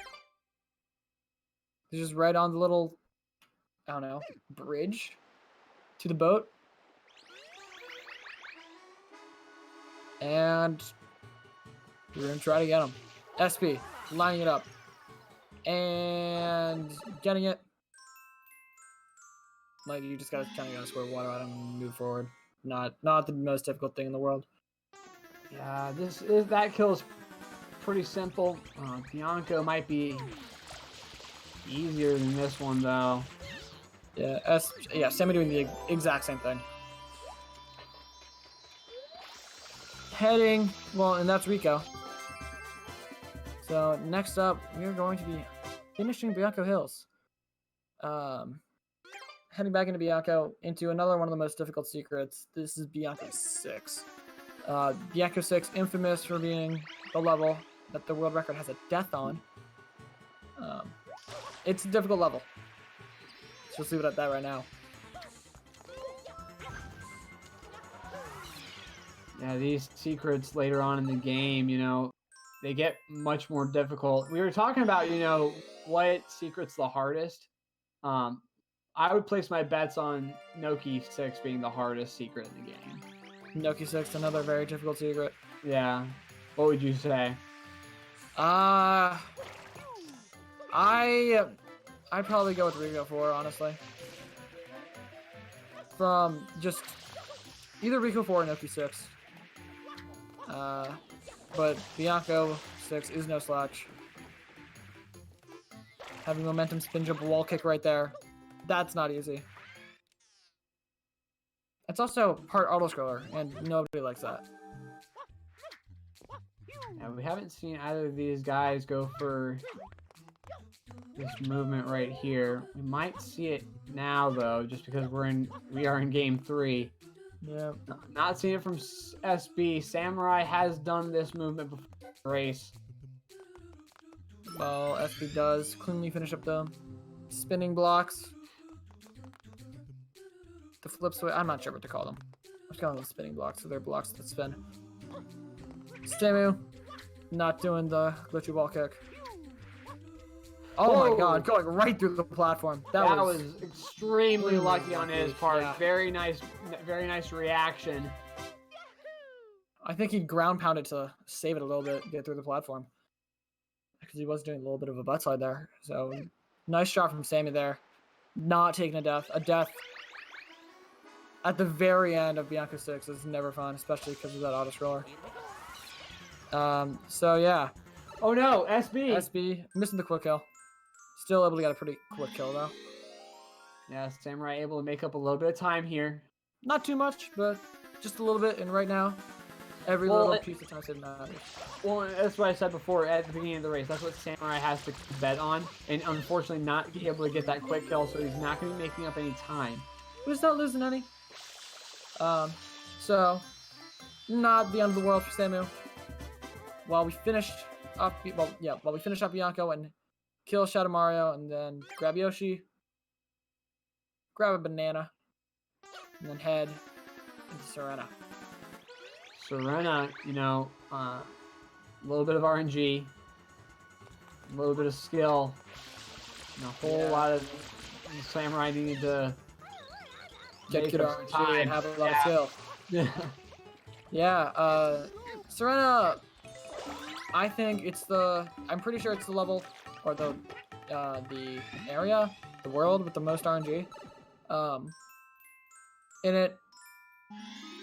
right on the little, I don't know, bridge to the boat. And we're going to try to get him. SP, lining it up. And getting it. Like, you just gotta kind of square water out and move forward. Not the most difficult thing in the world. Yeah, that kill is pretty simple. Bianco might be easier than this one, though. Yeah, Sammy doing the exact same thing. And that's Rico. So next up, we are going to be finishing Bianco Hills. Heading back into Bianco, into another one of the most difficult secrets. This is Bianco 6. Bianco 6, infamous for being the level that the world record has a death on. It's a difficult level. Let's just leave it at that right now. Yeah, these secrets later on in the game, you know, they get much more difficult. We were talking about, you know, what secret's the hardest. Um, I would place my bets on Noki 6 being the hardest secret in the game. Noki 6, another very difficult secret. Yeah. What would you say? I'd probably go with Rico 4, honestly. From just either Rico 4 or Noki 6. But Bianco 6 is no slouch. Having momentum spin jump wall kick right there. That's not easy. It's also part auto scroller, and nobody likes that. Yeah, we haven't seen either of these guys go for this movement right here. We might see it now though, just because we are in game 3. Yeah. Not seeing it from SB. Samurai has done this movement before in the race. Well, SB does cleanly finish up the spinning blocks. The flip switch, I'm not sure what to call them. I'm calling them spinning blocks, so they're blocks that spin. Samu, not doing the glitchy wall kick. Oh Whoa. my god, going right through the platform. That was extremely lucky on his part. Yeah. Very nice reaction. I think he ground pounded to save it a little bit, get through the platform. Because he was doing a little bit of a butt slide there. So, nice shot from Sammy there. Not taking a death. A death at the very end of Bianca 6 is never fun, especially because of that auto scroller. So yeah. Oh no, SB! SB, missing the quick kill. Still able to get a pretty quick kill though. Yeah, Samurai able to make up a little bit of time here. Not too much, but just a little bit, and right now, every little piece of time saving matters. Well, that's what I said before at the beginning of the race. That's what Samurai has to bet on, and unfortunately not be able to get that quick kill, so he's not going to be making up any time. But he's not losing any. So, not the end of the world for Samu. While we finished up, while we finish up Bianco and kill Shadow Mario, and then grab Yoshi, grab a banana, and then head into Serena. Serena, you know, a little bit of RNG, a little bit of skill, and a whole lot of Samurai needed to get good up RNG time. and have a lot of skill. Yeah, Serena, I think it's I'm pretty sure it's the level, or the area, the world with the most RNG, in it.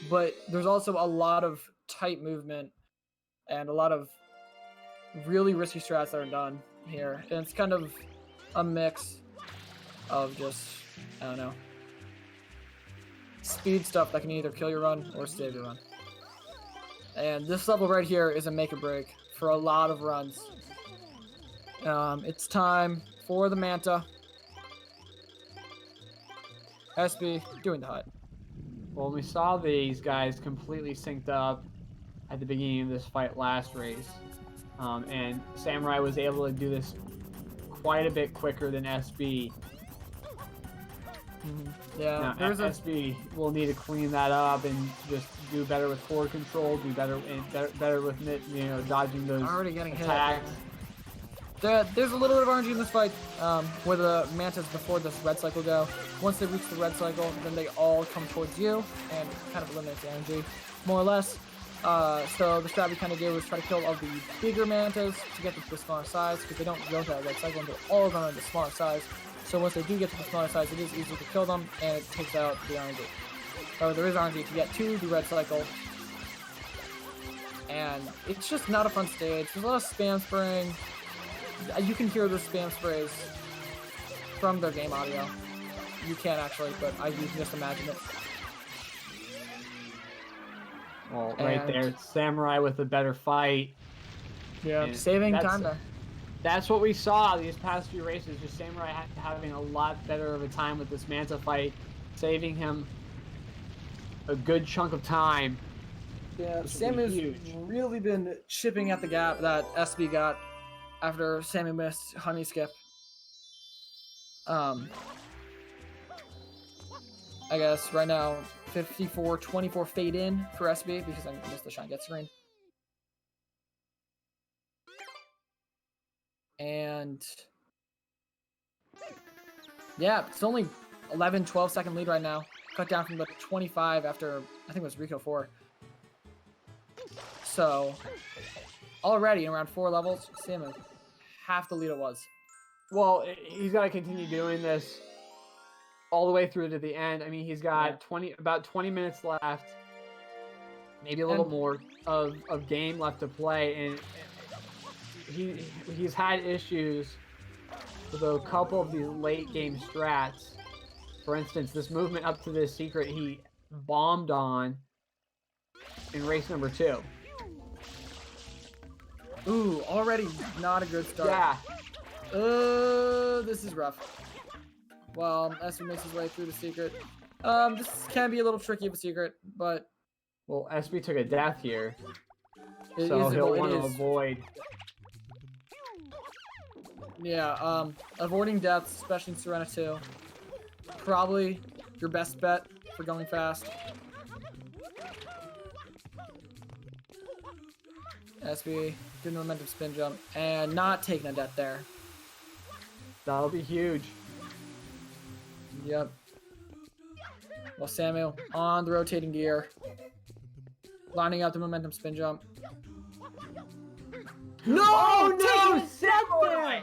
But there's also a lot of tight movement and a lot of really risky strats that are done here. And it's kind of a mix of just, I don't know, speed stuff that can either kill your run or save your run. And this level right here is a make or break for a lot of runs. It's time for the Manta. SB doing the hut. Well, we saw these guys completely synced up at the beginning of this fight last race. And Samurai was able to do this quite a bit quicker than SB. Yeah, now, SB will need to clean that up and just do better with forward control, do better with dodging those already getting attacks. Hit. There's a little bit of RNG in this fight, where the Mantas before this red cycle go. Once they reach the red cycle, then they all come towards you and kind of eliminate the RNG, more or less. So the strat we kind of did was try to kill all the bigger Mantas to get to the smaller size, because they don't go to that red cycle until all of them are the smaller size. So once they do get to the smaller size, it is easier to kill them, and it takes out the RNG. So there is RNG to get to the red cycle. And it's just not a fun stage. There's a lot of spam spraying. You can hear the spam sprays from their game audio. You can't actually, but you can just imagine it. Well, right there, Samurai with a better fight. Yeah, and saving time there. That's what we saw these past few races, just Samurai having a lot better of a time with this Manta fight, saving him a good chunk of time. Yeah, Samu's really been chipping at the gap that SB got after Samu missed Honey Skip. I guess right now 54-24 fade in for SB because I missed the shine get screen. And yeah, it's only 11-12 second lead right now. Cut down from the 25 after, I think it was Rico 4. So already in around 4 levels, Samu, half the lead it was. Well, he's got to continue doing this all the way through to the end. I mean, he's got about 20 minutes left, maybe a little more of game left to play, and he's had issues with a couple of these late game strats. For instance, this movement up to this secret he bombed on in race number 2. Ooh, already not a good start. Yeah. This is rough. Well, SB makes his way through the secret. This can be a little tricky of a secret, but... Well, SB took a death here, It so is- he'll it want to is. avoid. Yeah, avoiding deaths, especially in Serena 2, probably your best bet for going fast. SB doing the momentum spin jump and not taking a death there. That'll be huge. Yep. Well, Samuel on the rotating gear, lining up the momentum spin jump. No! Oh, no! Step there!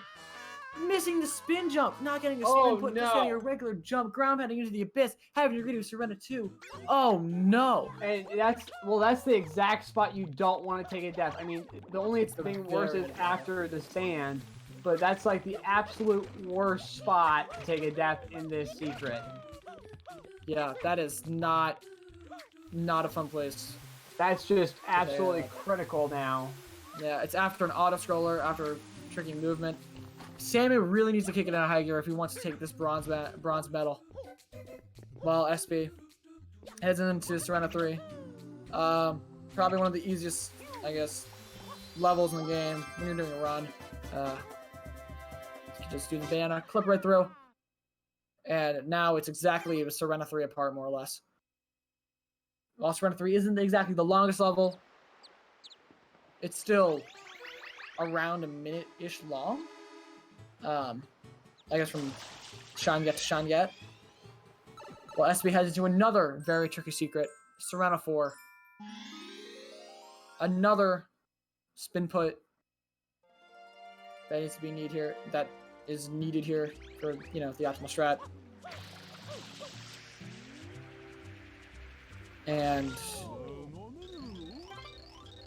Missing the spin jump, not getting a spin Oh, put, no. just getting a regular jump, ground heading into the abyss, having your video Serena 2. Oh no! And that's the exact spot you don't want to take a death. I mean, the only thing worse is after the stand, but that's like the absolute worst spot to take a death in this secret. Yeah, that is not a fun place. That's just absolutely critical now. Yeah, it's after an auto scroller, after tricky movement. Sammy really needs to kick it out of high gear if he wants to take this bronze medal. Well, SB heads into Serena 3. Probably one of the easiest, I guess, levels in the game when you're doing a run. You can just do the banana, clip right through. And now it's exactly a Serena 3 apart, more or less. While Serena 3 isn't exactly the longest level, it's still around a minute-ish long. I guess from Shine Get to Shine Get. Well, SB heads into another very tricky secret, Serena 4. Another spin put that needs to be needed here. That is needed here for, you know, the optimal strat. And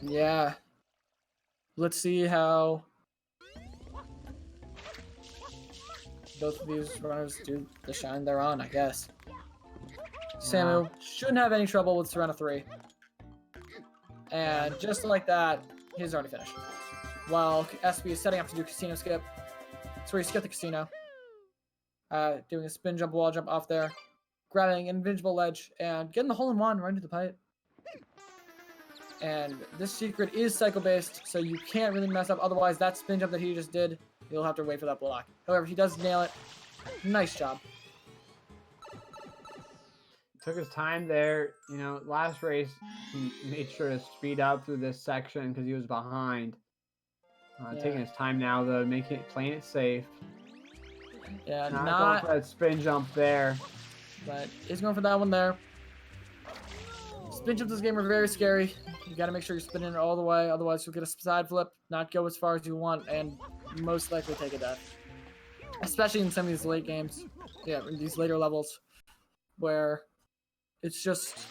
yeah, let's see how both of these runners do the shine they're on, I guess. Samu shouldn't have any trouble with Serena 3. And just like that, he's already finished. While SB is setting up to do casino skip. So he skipped the casino. Doing a spin jump, wall jump off there. Grabbing an invincible ledge and getting the hole-in-one right into the pipe. And this secret is cycle-based, so you can't really mess up. Otherwise, that spin jump that he just did, you'll have to wait for that block. However, he does nail it. Nice job. Took his time there. You know, last race, he made sure to speed up through this section because he was behind. Taking his time now, though, playing it safe. Yeah, Not not going for that spin jump there. but he's going for that one there. Spin jumps this game are very scary. You gotta make sure you're spinning it all the way, otherwise you'll get a side flip, not go as far as you want, and most likely take a death. Especially in some of these late games. Yeah, in these later levels, where it's just,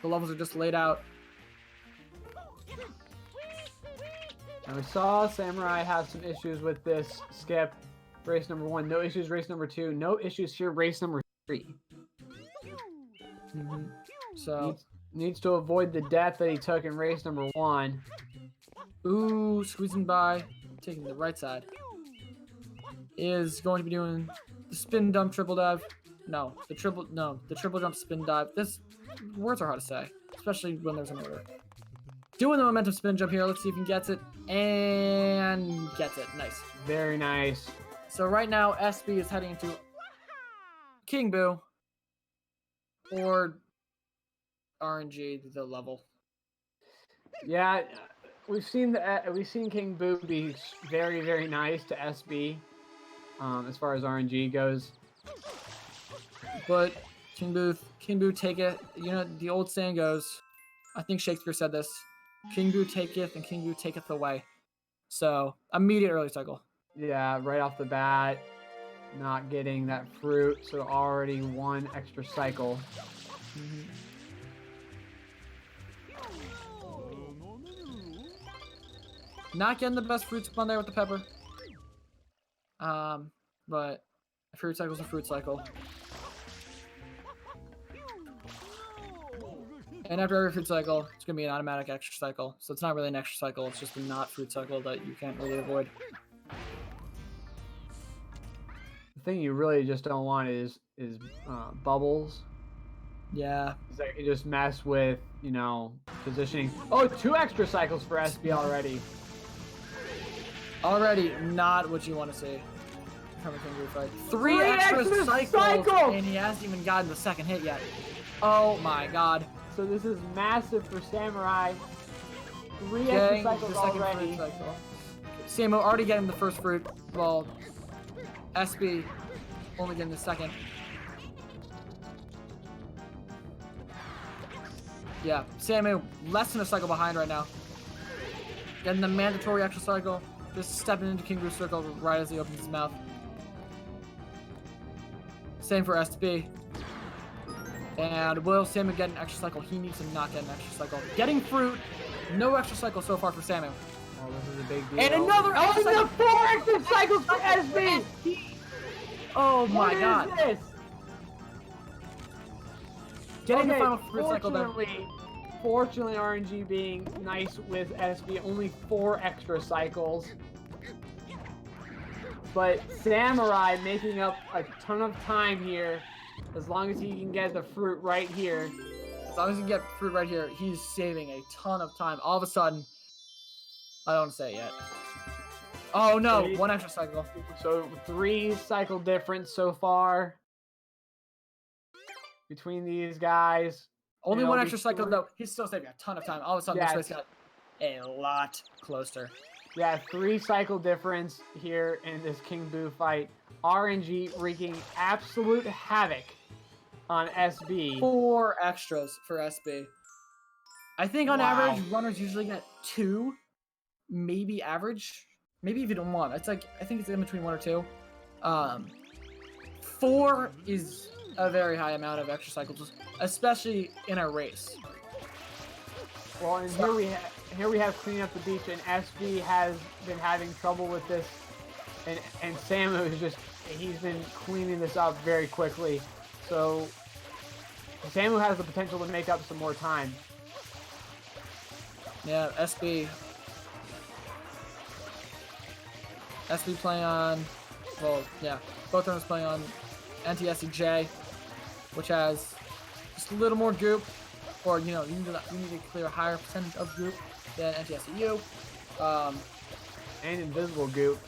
the levels are just laid out. And we saw Samurai have some issues with this skip. Race number 1, no issues. Race number 2, no issues here. Race number 3. So Needs to avoid the death that he took in race number 1. ooh, squeezing by, taking the right side. Is going to be doing the spin dump triple dive. The triple jump spin dive. Words are hard to say, especially when there's an order. Doing the momentum spin jump here. Let's see if he gets it. And gets it. Nice. Very nice. So right now, SB is heading into King Boo. Or RNG the level. Yeah, we've seen King Boo be very, very nice to SB, as far as RNG goes. But King Boo taketh. You know the old saying goes. I think Shakespeare said this: "King Boo taketh, and King Boo taketh away." So immediate early cycle. Yeah, right off the bat, not getting that fruit, so already one extra cycle. Not getting the best fruit spawn there with the pepper. But a fruit cycle's a fruit cycle. And after every fruit cycle, it's gonna be an automatic extra cycle. So it's not really an extra cycle, it's just a not fruit cycle that you can't really avoid. The thing you really just don't want is bubbles. Yeah. That can just mess with, you know, positioning. Oh, 2 extra cycles for SB already. Already not what you want to see from a King Boo fight. 3 3 extra extra cycles, and he hasn't even gotten the second hit yet. Oh my god. So this is massive for Samurai. 3 Getting extra cycles the second already. fruit cycle. Samo already getting the first fruit. Well, SB only getting the second. Yeah, Samu less than a cycle behind right now. Getting the mandatory extra cycle. Just stepping into King Boo's circle right as he opens his mouth. Same for SB. And will Samu get an extra cycle? He needs to not get an extra cycle. Getting fruit. No extra cycle so far for Samu. Oh, this is a big deal. And another extra cycle. 4 extra cycles for SB! Oh my What god. is this? Getting the final fruit cycle there. Fortunately, RNG being nice with SB, only 4 extra cycles. But Samurai making up a ton of time here, as long as he can get the fruit right here. As long as he can get fruit right here, he's saving a ton of time. All of a sudden, I don't want to say it yet. Oh no, 1 extra cycle. So 3 cycle difference so far between these guys. Only You know, 1 extra these cycle three- though. He's still saving a ton of time. All of a sudden, Yeah, this race got a lot closer. Yeah, 3 cycle difference here in this King Boo fight. RNG wreaking absolute havoc on SB. 4 extras for SB. I think on Wow. average, runners usually get 2, maybe average, maybe even 1. It's like I think it's in between 1 or 2. 4 is a very high amount of extra cycles, especially in a race. Well, and here we have Clean Up the Beach, and SB has been having trouble with this, and Samu is he's been cleaning this up very quickly. So Samu has the potential to make up some more time. Yeah, SB playing on, well, yeah, both of them playing on NTSCJ, which has just a little more goop, or you know, you need to clear a higher percentage of goop than NTSCU. And invisible goop.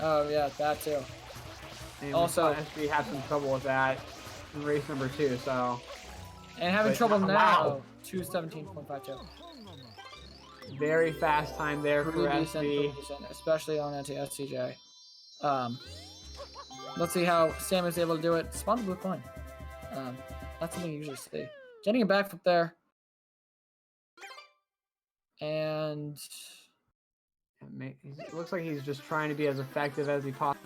Oh yeah, that too. And Also, SB had some trouble with that in race number 2. So and having trouble now. wow. 2:17.52. Very fast time there for Pretty SB. decent, especially on NTSCJ. Let's see how Sam is able to do it. Spawn the blue coin. That's something you usually see. Getting a backflip there. And It looks like he's just trying to be as effective as he possibly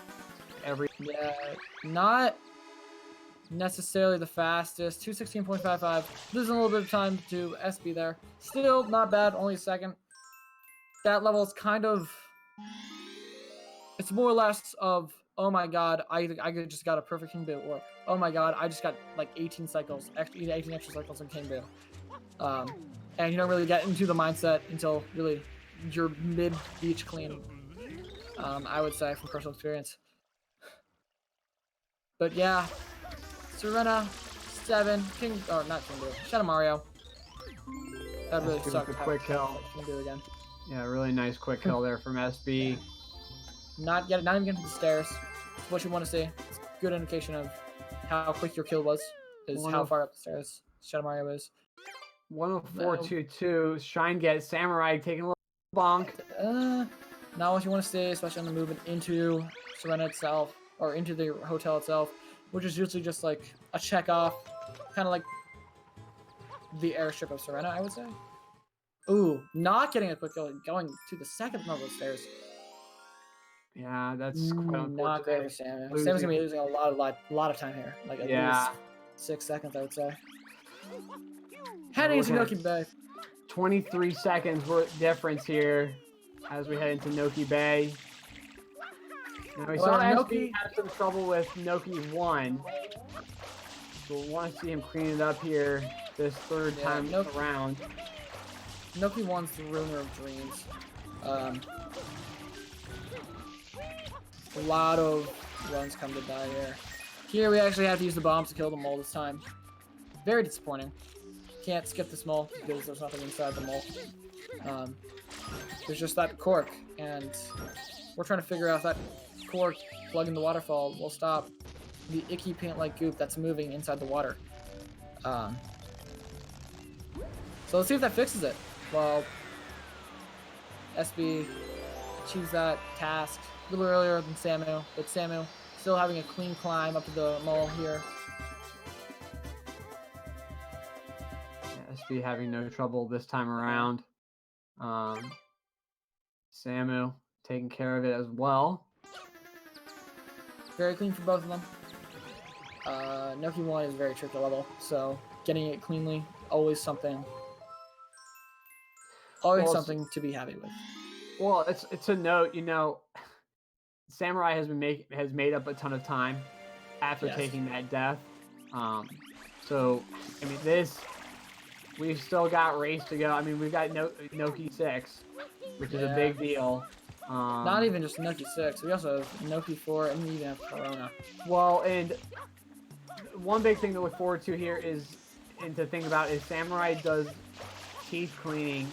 can. yeah, not necessarily the fastest. 2:16.55. Losing a little bit of time to SB there. Still not bad, only a second. That level is kind of, it's more or less of, oh my god, I just got a perfect King Boo, or oh my god, I just got like 18 cycles, 18 extra cycles in King Boo. And you don't really get into the mindset until really you're mid-beach clean, I would say, from personal experience. But yeah, Serena, 7, not King Boo, Shadow Mario. That really SB sucked. with a quick kill. King Boo again. Yeah, really nice quick kill there from SB. Not even getting to the stairs. It's what you want to see. It's a good indication of how quick your kill was, is how far up the stairs Shadow Mario is. 104.22. Shine Get Samurai taking a little bonk. Not what you want to say, especially on the movement into Serena itself, or into the hotel itself, which is usually just like a check off, kind of like the airstrip of Serena, I would say. Ooh, not getting a quick kill, going to the second level of stairs. Yeah, that's quite unfortunate. Not great for Samu. Samu's gonna be losing a lot of time here, like at least 6 seconds, I would say. Heading into Noki Bay. 23 seconds worth difference here as we head into Noki Bay. Now we saw Noki have some trouble with Noki 1. So we'll want to see him clean it up here this third time around. Noki 1's the ruiner of dreams. A lot of runs come to die here. Here we actually have to use the bombs to kill the mole this time. Very disappointing. Can't skip this mole because there's nothing inside the mole. There's just that cork, and we're trying to figure out if that cork plugging the waterfall will stop the icky paint-like goop that's moving inside the water. So let's see if that fixes it. Well, SB achieves that task a little earlier than Samu, but Samu still having a clean climb up to the mole here. SB having no trouble this time around. Samu taking care of it as well. Very clean for both of them. Noki 1 is very tricky level, so getting it cleanly, always something. Always something to be happy with. Well, it's a note, you know, Samurai has made up a ton of time after taking that death. So I mean we've still got race to go. I mean we've got Noki 6, which is a big deal. Not even just Noki 6, we also have Noki 4 and we even have Corona. Well, and one big thing to look forward to here and to think about is Samurai does teeth cleaning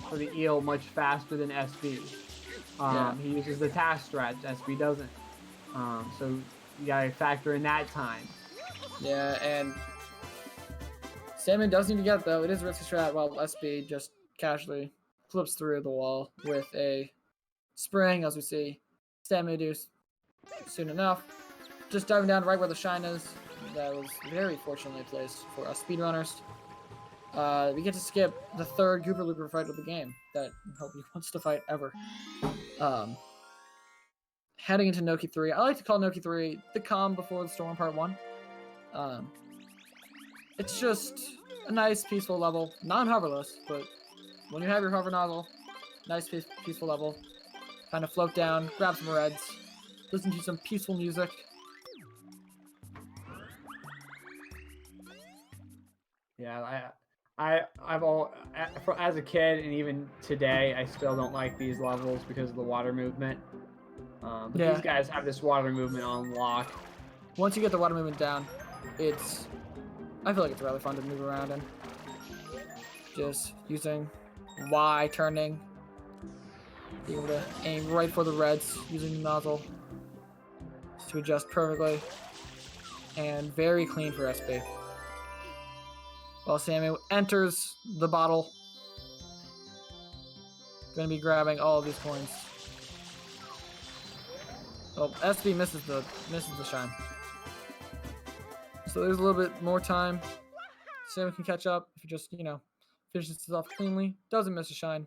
for the eel much faster than SB. He uses the task stretch, SB doesn't. So you gotta factor in that time. Yeah, and Samu does need to get it though. It is a risky strat while SB just casually flips through the wall with a spring, as we see Samu do soon enough. Just diving down right where the shine is. That was very fortunately placed for us speedrunners. We get to skip the third Gooper Looper fight of the game that nobody wants to fight ever. Heading into Noki 3. I like to call Noki 3 the calm before the storm part 1. It's just a nice, peaceful level. Non-hoverless, but when you have your hover nozzle, nice, peaceful level. Kind of float down, grab some reds, listen to some peaceful music. Yeah, as a kid and even today, I still don't like these levels because of the water movement. But these guys have this water movement on lock. Once you get the water movement down, I feel like it's rather fun to move around in. Just using Y, turning, being able to aim right for the reds, using the nozzle to adjust perfectly, and very clean for SB. While Samu enters the bottle, going to be grabbing all of these coins. Well, SB misses the shine. So there's a little bit more time. Samu can catch up if he just, finishes this off cleanly. Doesn't miss a shine.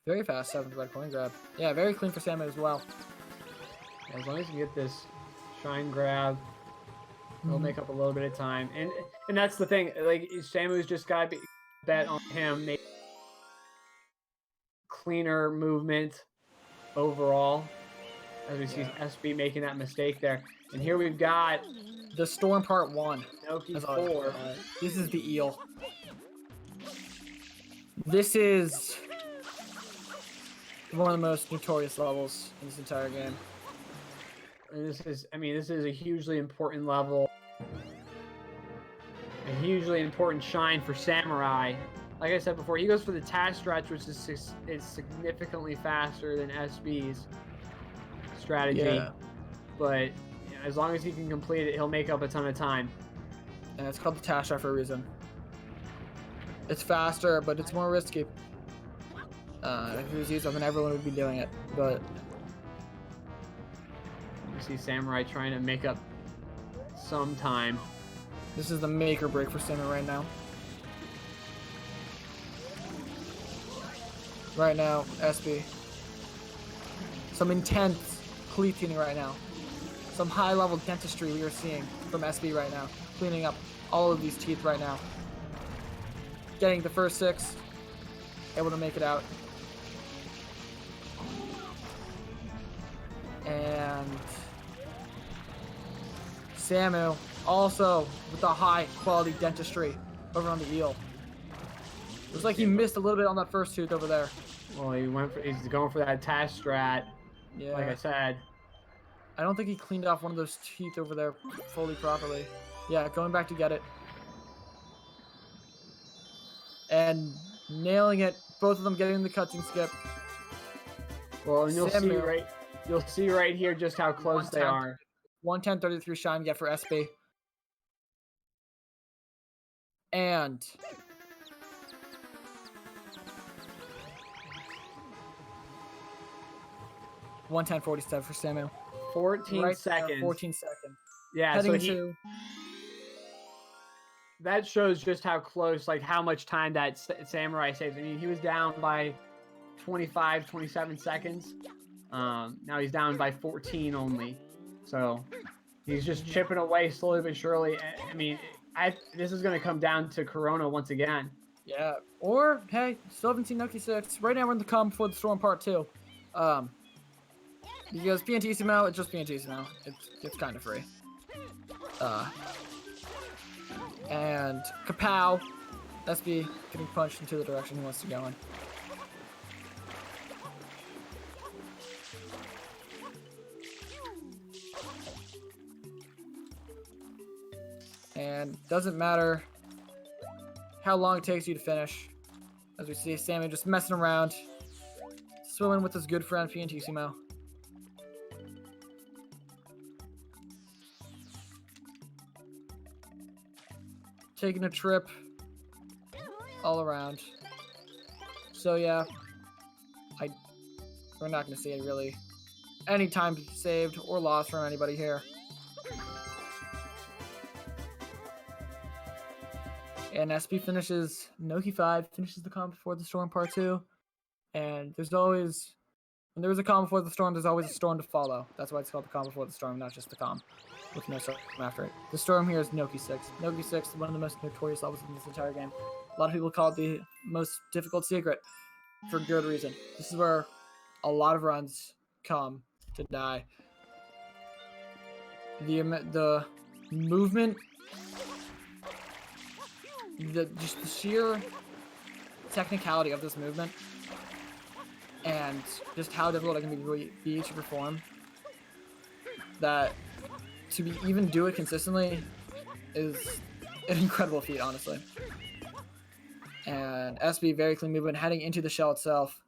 Very fast 7th red coin grab. Yeah, very clean for Samu as well. As long as you get this shine grab, he'll make up a little bit of time. And that's the thing. Like, Samu's just got to bet on him. Make cleaner movement overall. As we see SB making that mistake there. And here we've got the storm part 1. Noki 4. This is the eel. This is one of the most notorious levels in this entire game. And this is a hugely important level. A hugely important shine for Samurai. Like I said before, he goes for the task stretch, which is significantly faster than SB's strategy. Yeah. But as long as he can complete it, he'll make up a ton of time. And it's called the task stretch for a reason. It's faster, but it's more risky. If it was easier, then everyone would be doing it. But You see Samurai trying to make up some time. this is the make or break for Samurai right now. Right now, SB. Some intense cleaning right now. Some high-level dentistry we are seeing from SB right now. Cleaning up all of these teeth right now. Getting the first 6. Able to make it out. And Samu also with the high-quality dentistry over on the eel. Looks like he missed a little bit on that first tooth over there. Well, he's going for that attach strat. Yeah. Like I said. I don't think he cleaned off one of those teeth over there fully properly. Yeah, going back to get it. And nailing it. Both of them getting the cutscene skip. Well, and you'll Samuel. see right here just how close they are. 110.33 shine get for SB. And 110.47 for Samu. 14 Right there, seconds. 14 seconds. Yeah, Heading so to that shows just how close, like how much time that Samurai saves. I mean, he was down by 25, 27 seconds. Now he's down by 14 only. So he's just chipping away slowly but surely. I mean, this is going to come down to Corona once again. yeah. Or hey, still haven't seen Noki 6. Right now we're in the calm before the storm part 2. Because PNTCMO, it's just PNTCMO. It's kind of free. And Kapow, SB getting punched into the direction he wants to go in. And doesn't matter how long it takes you to finish. As we see Sammy just messing around, swimming with his good friend PNTCMO. Taking a trip all around. So yeah, we're not going to see really any time saved or lost from anybody here. And SB finishes Noki 5, finishes the Calm Before the Storm Part 2. And there's always, when there's a Calm Before the Storm, there's always a storm to follow. That's why it's called the Calm Before the Storm, not just the Calm, with no storm after it. The storm here is Noki 6. Noki 6 is one of the most notorious levels in this entire game. A lot of people call it the most difficult secret, for good reason. This is where a lot of runs come to die. The movement, just the sheer technicality of this movement, and just how difficult it can be to perform, that to even do it consistently is an incredible feat, honestly. And SB, very clean movement, heading into the shell itself.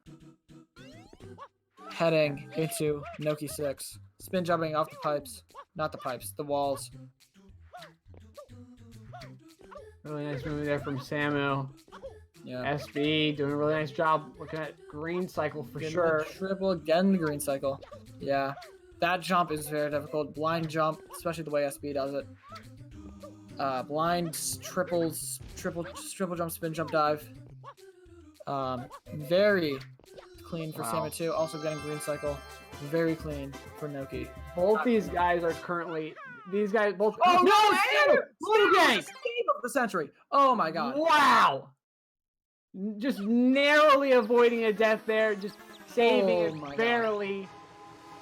Heading into Noki 6. Spin jumping off the pipes. Not the pipes, the walls. Really nice movie there from Samu. Yeah. SB doing a really nice job looking at green cycle for Getting sure. the triple again, the green cycle. Yeah. That jump is very difficult. Blind jump, especially the way SB does it. Blind triples, triple jump, spin jump dive. Very clean for Samu too. Also getting green cycle. Very clean for Noki. Both these guys are currently. These guys both. Oh no! Blue gang! Save of the century! Oh my god! Wow! Just narrowly avoiding a death there, just saving it barely,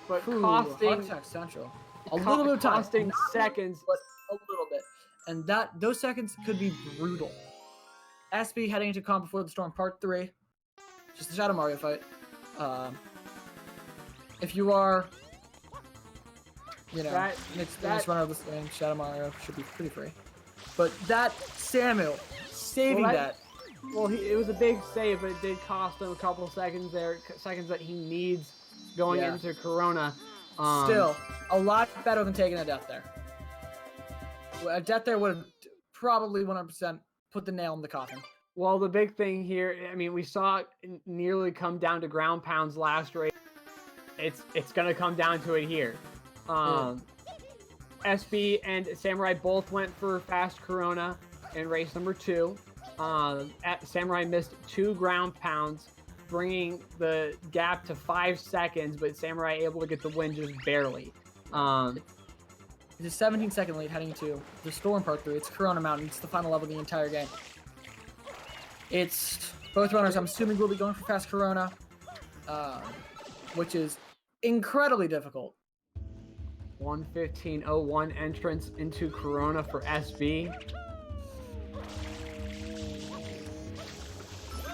but costing. Heart attack central. A little bit of time, costing not seconds, but a little bit, and those seconds could be brutal. SB heading into Calm Before the Storm Part 3, just a Shadow Mario fight. If you are, you know, next runner of this thing, Shadow Mario should be pretty free. But that Samu saving that. Well, it was a big save, but it did cost him a couple seconds there, seconds that he needs going into Corona. Still, a lot better than taking a death there. A death there would have probably 100% put the nail in the coffin. Well, the big thing here, I mean, we saw it nearly come down to ground pounds last race. It's gonna come down to it here. SB and Samurai both went for fast Corona in race number 2. Samurai missed 2 ground pounds, bringing the gap to 5 seconds, but Samurai able to get the win just barely. It's a 17-second lead heading to the Storm Part 3. It's Corona Mountain. It's the final level of the entire game. It's both runners, I'm assuming, will be going for fast Corona, which is incredibly difficult. 1:15:01 entrance into Corona for SB.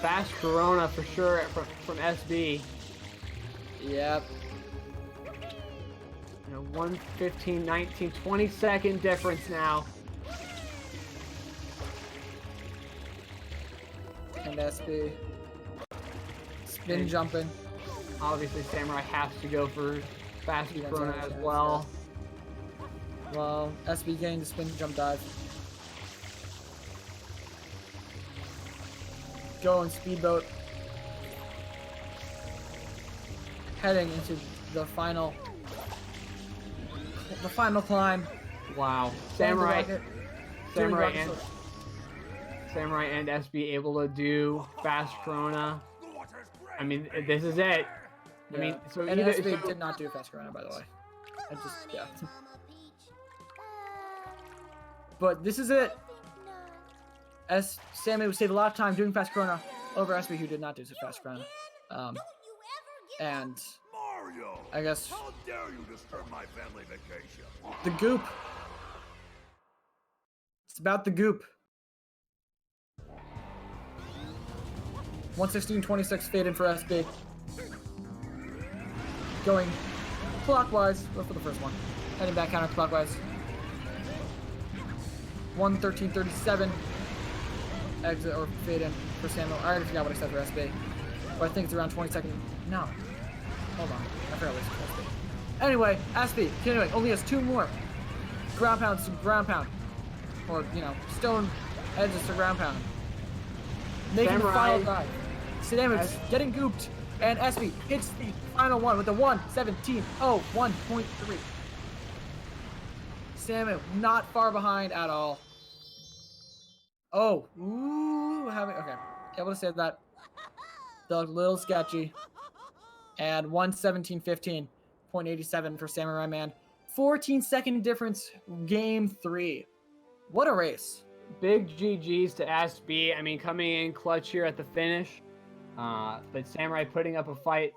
Fast Corona for sure from SB. Yep. 1:15:19, 20-second difference now. And SB spin jumping. Obviously, Samurai has to go for fast Yeah, Corona that's as right, well. Well, SB getting the spin jump dive. Going speedboat. Heading into the final climb. Wow. Samurai and SB able to do fast Corona. I mean, this is it. I mean, so and either, SB did not do fast Corona, by the way. But this is it. Sammy would save a lot of time doing fast Corona over SB, who did not do so fast Corona. And Mario, I guess how dare you disturb my family vacation? the goop. It's about the goop. 1:16:26 fade in for SB. Going clockwise, well, for the first one. Heading back counterclockwise. 1:13:37 exit or fade in for Samuel. I already forgot what I said for SB. But I think it's around 20 seconds. No. Hold on. I forgot what I said for SB. Anyway, SB, continuing, only has 2 more ground pounds to ground pound. Or, stone edges to ground pound. Making the final dive. Samuel's getting gooped. And SB hits the final one with the 1:17:01.3. Samuel not far behind at all. Oh, okay. Able to save that. That looked a little sketchy. And 1:17:15.87 for Samura1man. 14-second difference, game 3. What a race. big GGs to SB. I mean, coming in clutch here at the finish. But Samurai putting up a fight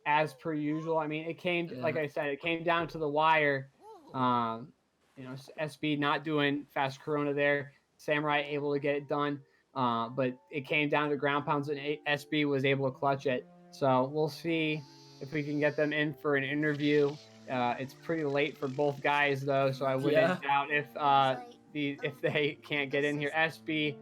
as per usual. I mean, it came, like I said, it came down to the wire. SB not doing fast Corona there. Samurai able to get it done. But it came down to ground pounds, and SB was able to clutch it. So we'll see if we can get them in for an interview. It's pretty late for both guys, though, so I wouldn't doubt if they can't get in here. SB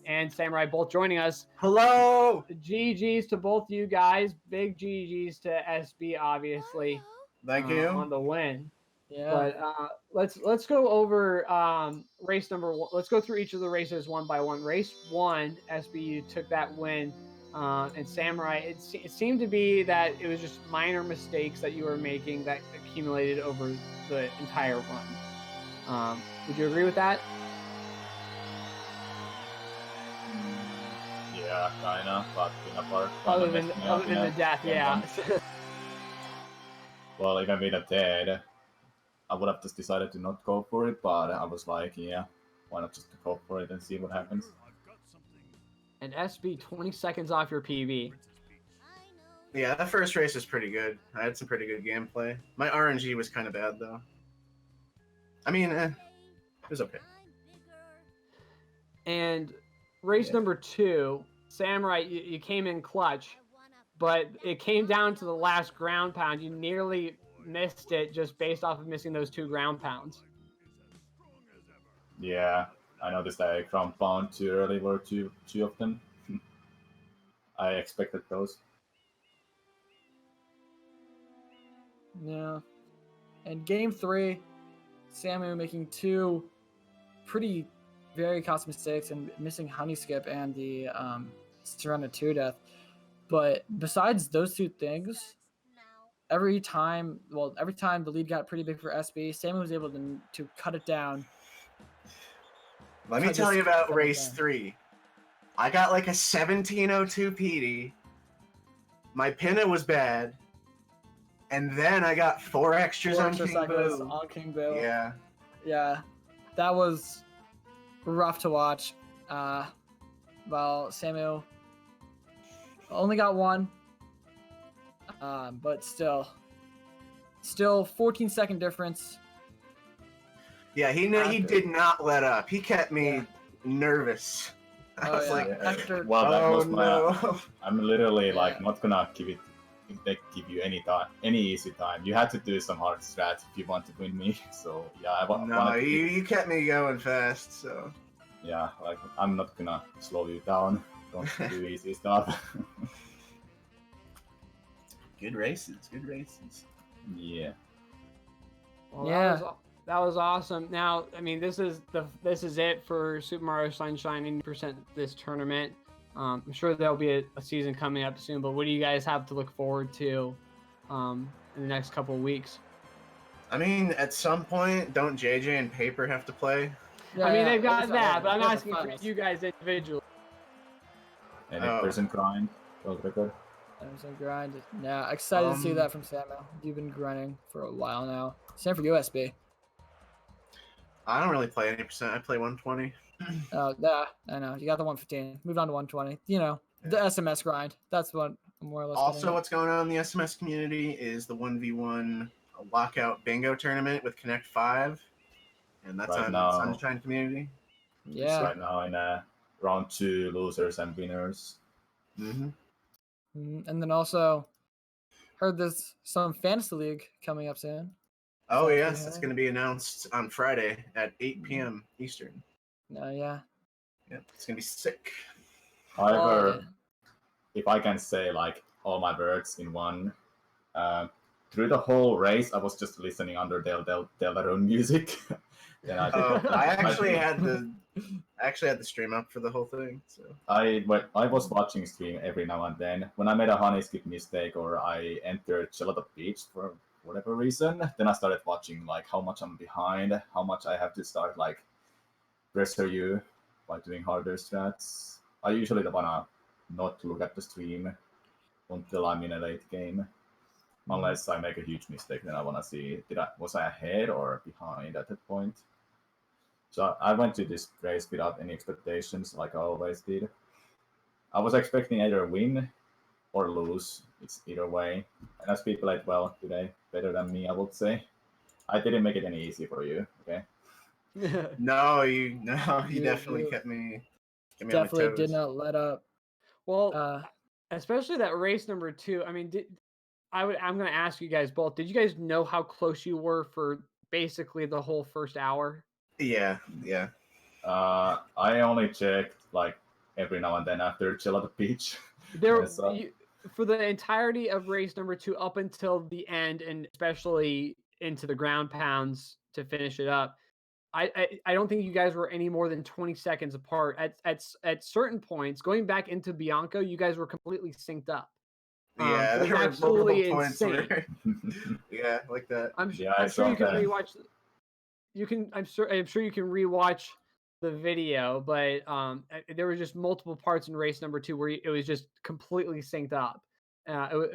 and Samurai both joining us. Hello! GG's to both you guys. Big GG's to SB, obviously. Thank you. On the win. Yeah. But let's go over race number 1. Let's go through each of the races one by one. Race 1, SB, you took that win. And Samurai, it seemed to be that it was just minor mistakes that you were making that accumulated over the entire run. Would you agree with that? Yeah, kinda, but apart Other than the death, yeah. Well, even with a dead, I would have just decided to not go for it, but I was like, yeah, why not just go for it and see what happens. And SB, 20 seconds off your PB. Yeah, that first race was pretty good. I had some pretty good gameplay. My RNG was kind of bad, though. I mean, it was okay. And race number 2, Samurai, you came in clutch, but it came down to the last ground pound. You nearly missed it just based off of missing those 2 ground pounds. Yeah, I noticed I ground pound too early, were two of them. I expected those. Yeah. And game 3, Samu making 2 pretty very costly mistakes and missing Honey Skip and the Surrender 2 death. But besides those two things, every time the lead got pretty big for SB, Sammy was able to cut it down. Let me tell you about race 3. I got like a 1702 PD. My pinna was bad. And then I got 4 extras on King Boo. On King Boo. Yeah. Yeah. That was rough to watch. Well, Samu only got 1. But still 14-second difference. Yeah, he did not let up. He kept me nervous. I was like, well, that was no. I'm literally like not gonna give you any easy time. You had to do some hard strats if you want to win me. So yeah, you kept me going fast. So yeah, like I'm not gonna slow you down. Don't do easy stuff. Good races. Yeah. Well, yeah. That was awesome. Now, I mean, this is it for Super Mario Sunshine 80% this tournament. I'm sure there'll be a season coming up soon, but what do you guys have to look forward to in the next couple of weeks? I mean, at some point, don't JJ and Paper have to play? Yeah, I mean, they've got that, but I'm asking for you guys individually. Any person grind, world record. Grind. Yeah, excited to see that from Samuel. You've been grinding for a while now. Same for USB. I don't really play 80%. I play 120. Yeah, I know. You got the 115. Moved on to 120. You know, the SMS grind. That's what I'm more or less. Also, what's going on in the SMS community is the 1v1 lockout bingo tournament with Connect 5. And that's on Sunshine community. Yeah. It's right now in round 2, losers and winners. And then also heard there's some fantasy league coming up soon. Oh yes, it's going to be announced on Friday at 8 p.m. Eastern. Yeah. Yep, it's going to be sick. However, if I can say like all my words in one, through the whole race, I was just listening under Deltarune music. I actually had the stream up for the whole thing. So I was watching stream every now and then. When I made a honey skip mistake or I entered Gelato Beach for whatever reason, then I started watching like how much I'm behind, how much I have to start like pressure you by doing harder strats. I usually don't wanna not look at the stream until I'm in a late game. Unless I make a huge mistake, then I wanna see was I ahead or behind at that point. So I went to this race without any expectations, like I always did. I was expecting either win or lose. It's either way. And as people played well today, better than me, I would say. I didn't make it any easy for you, okay? No, you definitely kept me. Definitely did not let up. Well, especially that race number 2. I mean, I'm going to ask you guys both. Did you guys know how close you were for basically the whole first hour? Yeah. I only checked like every now and then after Gelato Beach. For the entirety of race number 2 up until the end, and especially into the ground pounds to finish it up, I don't think you guys were any more than 20 seconds apart. At certain points, going back into Bianco, you guys were completely synced up. Yeah, it was absolutely insane. Yeah, like that. I'm sure you can rewatch. I'm sure you can rewatch the video, but there were just multiple parts in race number 2 where it was just completely synced up.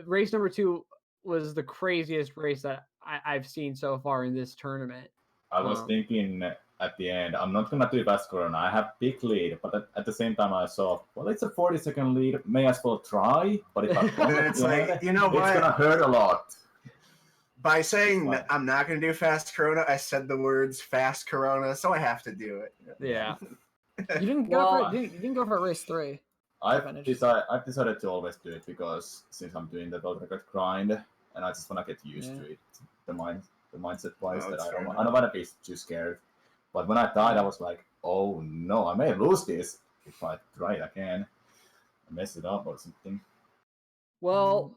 Race number 2 was the craziest race that I've seen so far in this tournament. I was thinking at the end, I'm not gonna do fast corona. I have big lead, but at the same time I saw, well, it's a 40-second lead. May as well try. But if it's like, you know what? It's gonna hurt a lot. By saying I'm not going to do fast corona, I said the words fast corona, so I have to do it. Yeah. You didn't go for race 3. I've decided to always do it because since I'm doing the world record grind, and I just want to get used to it, the mindset wise that I don't want to be too scared. But when I died, I was like, oh no, I may lose this if I try it again, mess it up or something. Well,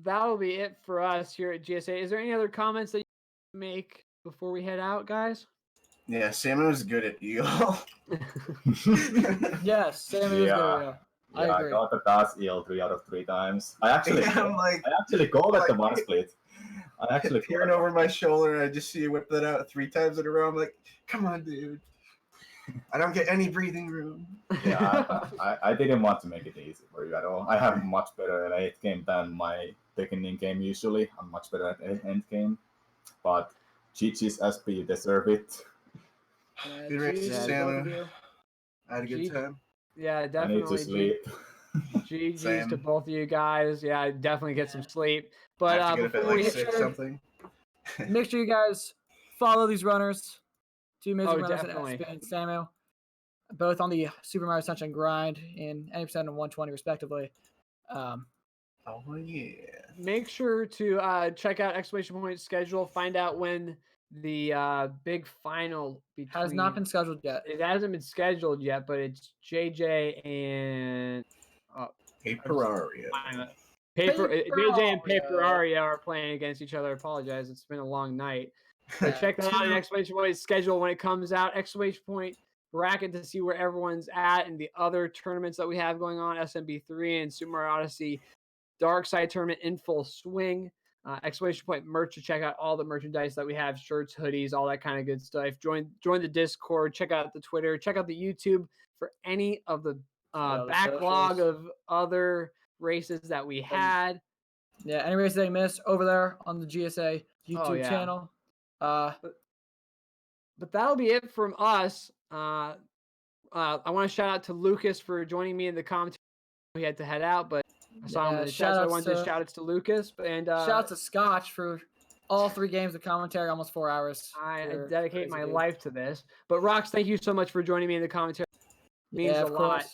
that'll be it for us here at GSA. Is there any other comments that you make before we head out, guys? Yeah, Samu was good at eel. Yes, Sammy was Yeah. good. Yeah, I I agree. got the task eel 3 out of 3 times. I actually, Yeah, I'm like, go at the like- one split. I actually go peering at over one my shoulder, and I just see you whip that out 3 times in a row. I'm like, come on, dude. I don't get any breathing room. Yeah, I didn't want to make it easy for you at all. I have much better at 8th game than my beginning game usually. I'm much better at end game. But GG's SB, you deserve it. Yeah, Good race, GG's Yeah. both of Samu. you. I had a good G- time. Yeah, I need definitely. to sleep. GG's Same. to both of you guys. Yeah, definitely get some sleep. I But have to get up at before like we 6 sure- something. Make sure you guys follow these runners. Two amazing Oh, runners definitely. at SB and Samu. Both on the Super Mario Sunshine grind in 90% and 120 respectively. Oh yeah. Make sure to check out exclamation point schedule. Find out when the big final between Has not been scheduled yet. It hasn't been scheduled yet, but it's JJ and Paperaria. JJ and Paperaria. Paperaria are playing against each other. I apologize, it's been a long night. But check that out in exclamation point schedule when it comes out. Exclamation point bracket to see where everyone's at and the other tournaments that we have going on. SMB3 and Super Mario Odyssey Dark Side tournament in full swing. Exclamation point merch to check out all the merchandise that we have, shirts, hoodies, all that kind of good stuff. Join the Discord, check out the Twitter, check out the YouTube for any of the the backlog socials. of other races that we had. Yeah, any races that you missed over there on the GSA YouTube yeah. channel. But that'll be it from us. I want to shout out to Lucas for joining me in the commentary. We had to head out, but I saw him in the chat, so I wanted to shout outs to Lucas. And shout out to Scotch for all 3 games of commentary, almost 4 hours. I dedicate my life to this. But Rox, thank you so much for joining me in the commentary. It means a lot.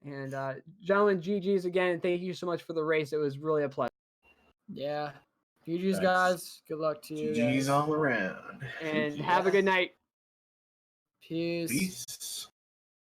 And gentlemen, GG's again, and thank you so much for the race. It was really a pleasure. Yeah. GG's, Thanks. guys. Good luck to you. GG's guys. all around. And have a good night. Peace. Peace.